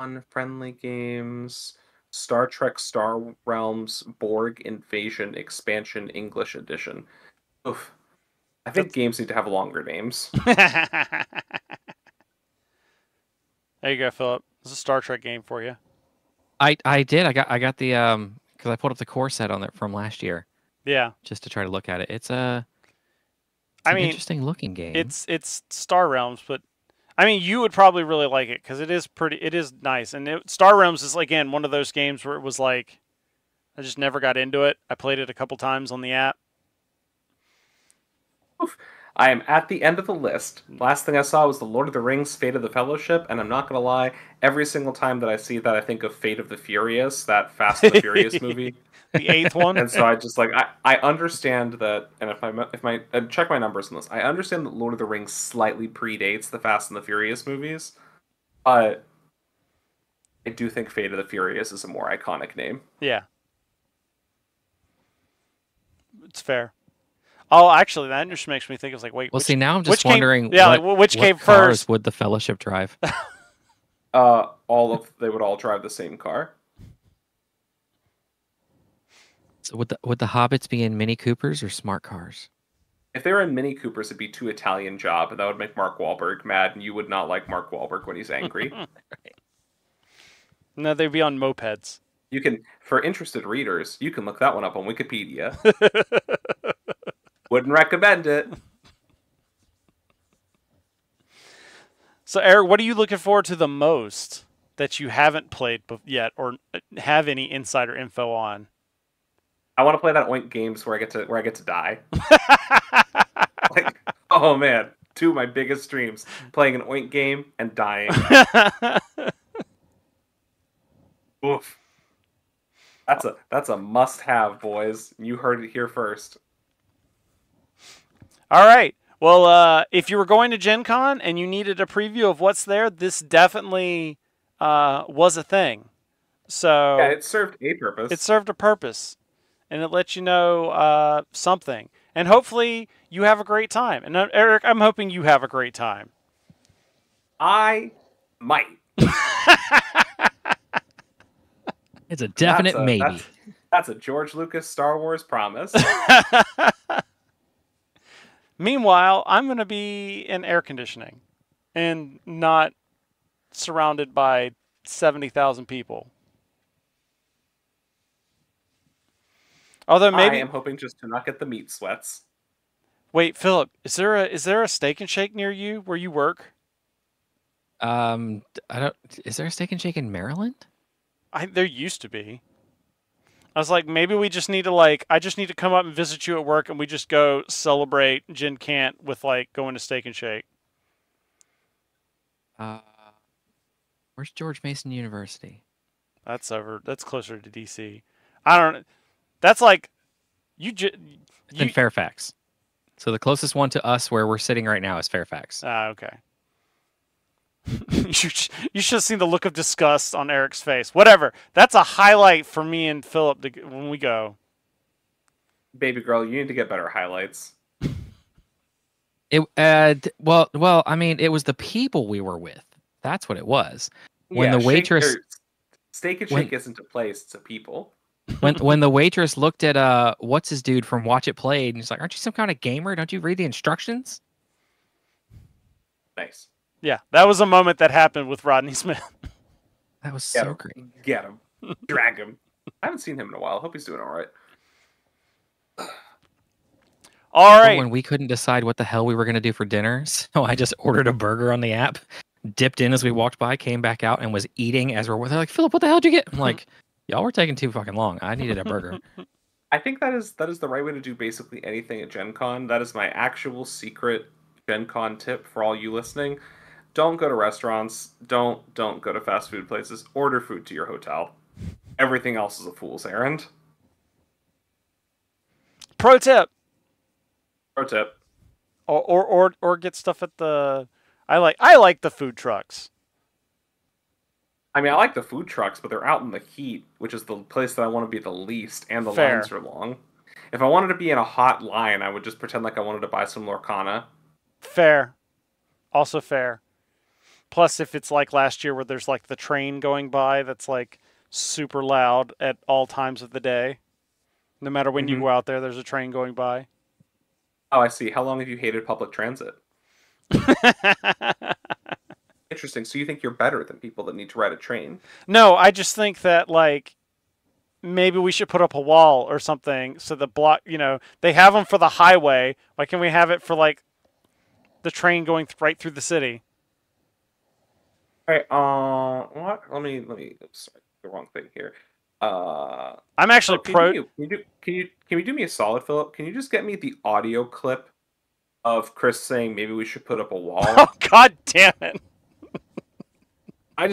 Unfriendly games. Star Trek Star Realms Borg Invasion Expansion English Edition. Oof. I think games need to have longer names. There you go, Philip. This is a Star Trek game for you. I did. I got the because I pulled up the core set on it from last year Yeah. just to try to look at it. It's I an mean, interesting looking game. It's Star Realms, but I mean, you would probably really like it because it is nice. And Star Realms is again one of those games where it was like, I just never got into it. I played it a couple times on the app. Oof. I am at the end of the list. Last thing I saw was The Lord of the Rings Fate of the Fellowship, and I'm not going to lie, every single time that I see that, I think of Fate of the Furious, that Fast and the Furious movie. The 8th one. And so I just I understand that, and if my check my numbers on this, I understand that Lord of the Rings slightly predates the Fast and the Furious movies, but I do think Fate of the Furious is a more iconic name. Yeah. It's fair. Oh, actually, that just makes me think. It's like, wait. Well, which, see, now I'm just which came- wondering. yeah, what, which what came cars first? would the Fellowship drive? They would all drive the same car. So would the Hobbits be in Mini Coopers or smart cars? If they were in Mini Coopers, it'd be too Italian job, and that would make Mark Wahlberg mad, and you would not like Mark Wahlberg when he's angry. No, they'd be on mopeds. You can, for interested readers, you can look that one up on Wikipedia. Wouldn't recommend it. So, Eric, what are you looking forward to the most that you haven't played yet, or have any insider info on? I want to play that Oink games where I get to die. Like, oh man, two of my biggest dreams: playing an Oink game and dying. Oof. That's a must-have, boys. You heard it here first. All right. Well, if you were going to Gen Con and you needed a preview of what's there, this definitely was a thing. So Yeah, it served a purpose. It served a purpose, and it lets you know something. And hopefully you have a great time. And Eric, I'm hoping you have a great time. I might. It's a definite maybe. That's a George Lucas Star Wars promise. Meanwhile, I'm going to be in air conditioning and not surrounded by 70,000 people. Although maybe I am hoping just to not get the meat sweats. Wait, Philip, is there a Steak and Shake near you where you work? I don't. Is there a Steak and Shake in Maryland? There used to be. I was like, maybe we just need to I just need to come up and visit you at work, and we just go celebrate Gen Cant with going to Steak and Shake. Where's George Mason University? That's closer to DC. I don't. That's like It's in Fairfax. So the closest one to us where we're sitting right now is Fairfax. Okay. You should have seen the look of disgust on Eric's face. Whatever. That's a highlight for me and Philip when we go. Baby girl, you need to get better highlights. Well, I mean, it was the people we were with. That's what it was. When the waitress Steak and Shake isn't a place, it's a people. when the waitress looked at what's his dude from Watch It Played, and he's like, "Aren't you some kind of gamer? Don't you read the instructions?" Nice. Yeah, that was a moment that happened with Rodney Smith. That was so great. Get him. Drag him. I haven't seen him in a while. Hope he's doing all right. All right. When we couldn't decide what the hell we were going to do for dinner, so I just ordered a burger on the app, dipped in as we walked by, came back out, and was eating as they're like, "Philip, what the hell did you get?" I'm like, "Y'all were taking too fucking long. I needed a burger." I think that is the right way to do basically anything at Gen Con. That is my actual secret Gen Con tip for all you listening. Don't go to restaurants. Don't go to fast food places. Order food to your hotel. Everything else is a fool's errand. Pro tip. Pro tip. Or get stuff at the. I like the food trucks. I mean, I like the food trucks, but they're out in the heat, which is the place that I want to be the least, and the Fair. lines are long. If I wanted to be in a hot line, I would just pretend like I wanted to buy some Lorcana. Fair. Also fair. Plus, if it's like last year where there's like the train going by that's like super loud at all times of the day. No matter when you go out there, there's a train going by. Oh, I see. How long have you hated public transit? Interesting. So you think you're better than people that need to ride a train? No, I just think that like maybe we should put up a wall or something so the block, they have them for the highway. Why can't we have it for like the train going right through the city? All right. What? Let me. Oops, sorry, the wrong thing here. I'm actually pro. Can you do me a solid, Philip? Can you just get me the audio clip of Chris saying maybe we should put up a wall? Oh, God damn it! I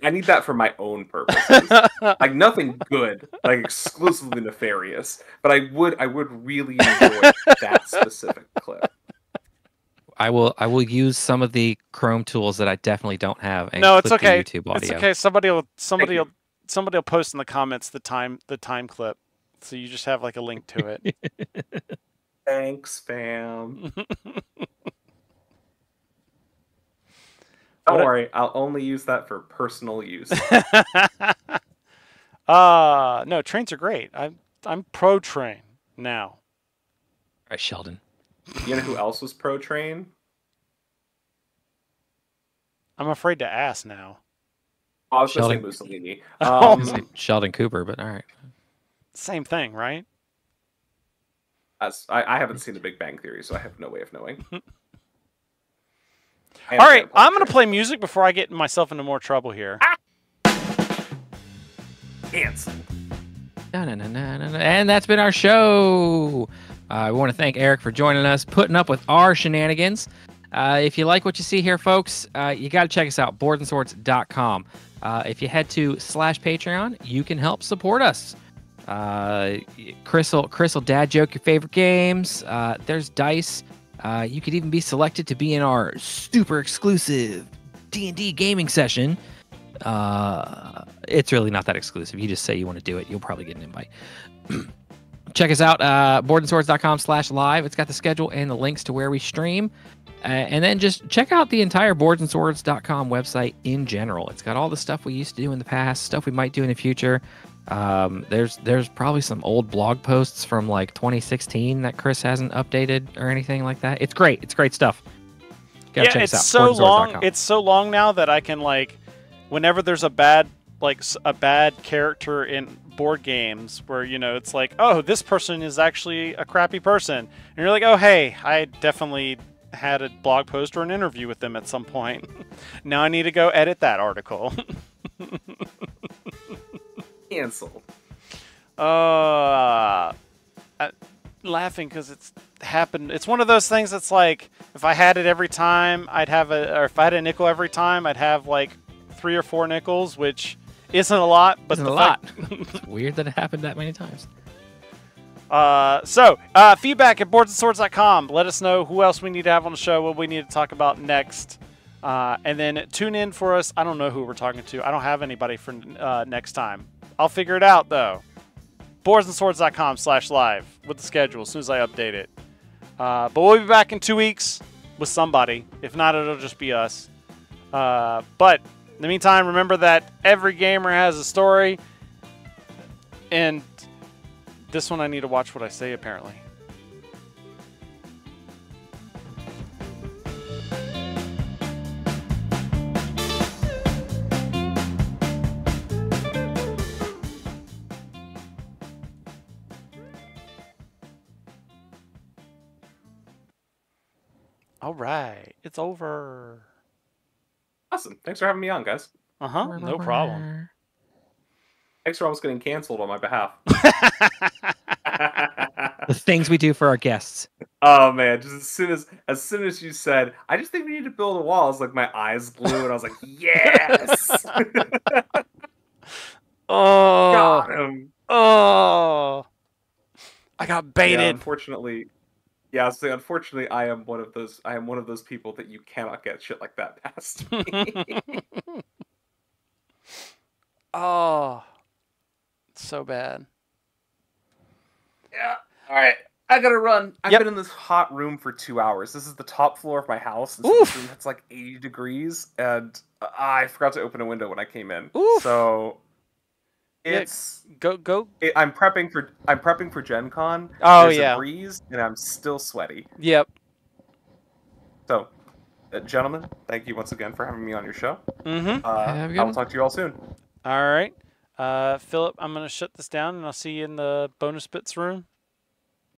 need that for my own purposes. Like nothing good, like exclusively nefarious. But I would really enjoy that specific clip. I will use some of the Chrome tools that I definitely don't have. And No, it's clip the okay. YouTube audio. It's okay. Somebody will post in the comments the time clip, so you just have like a link to it. Thanks, fam. Don't worry, I'll only use that for personal use. No, trains are great. I'm pro train now. All right, Sheldon. You know who else was pro train? I'm afraid to ask now. Oh, I was going to say Sheldon. Mussolini. I was gonna say Sheldon Cooper, but all right. Same thing, right? I haven't seen The Big Bang Theory, so I have no way of knowing. All right, I'm going to play music before I get myself into more trouble here. Cancel. And that's been our show. We want to thank Eric for joining us, putting up with our shenanigans. If you like what you see here, folks, you got to check us out, boardsandSwords.com. If you head to /Patreon, you can help support us. Chris will dad joke your favorite games. There's dice. You could even be selected to be in our super exclusive D&D gaming session. It's really not that exclusive. You just say you want to do it, you'll probably get an invite. Check us out, boardsandSwords.com/live. It's got the schedule and the links to where we stream. And then just check out the entire boardsandSwords.com website in general. It's got all the stuff we used to do in the past, stuff we might do in the future. There's probably some old blog posts from like 2016 that Chris hasn't updated or anything like that. It's great. It's great stuff. Gotta check us out. It's so long. It's so long now that I can like, whenever there's a bad character in board games where it's like, oh, this person is actually a crappy person, and you're like, oh, hey, I definitely had a blog post or an interview with them at some point. Now I need to go edit that article. Cancel. Laughing because it's happened. It's one of those things that's like, if I had it every time, or if I had a nickel every time, I'd have like 3 or 4 nickels, which isn't a lot, but Isn't a lot. It's weird that it happened that many times. Feedback at boardsandswords.com. Let us know who else we need to have on the show, what we need to talk about next. And then tune in for us. I don't know who we're talking to. I don't have anybody for next time. I'll figure it out, though. boardsandSwords.com/live with the schedule as soon as I update it. But we'll be back in 2 weeks with somebody. If not, it'll just be us. But in the meantime, remember that every gamer has a story. And this one I need to watch what I say, apparently. All right, it's over. Awesome. Thanks for having me on, guys. No problem. Thanks for almost getting canceled on my behalf. The things we do for our guests. Oh man, just as soon as you said, I just think we need to build a wall, it's like my eyes glue and I was like, yes. Oh, got him. Oh, I got baited. Yeah, unfortunately, I am one of those people that you cannot get shit like that past me. Oh, so bad. Yeah. All right. I gotta run. I've Yep. been in this hot room for 2 hours. This is the top floor of my house. This Oof. room it's like 80 degrees, and I forgot to open a window when I came in. Oof. So Yeah, it's go. I'm prepping for Gen Con. Oh, There's yeah. a breeze, and I'm still sweaty. Yep. So, gentlemen, thank you once again for having me on your show. Mm-hmm. I will talk to you all soon. All right. Philip, I'm going to shut this down, and I'll see you in the bonus bits room.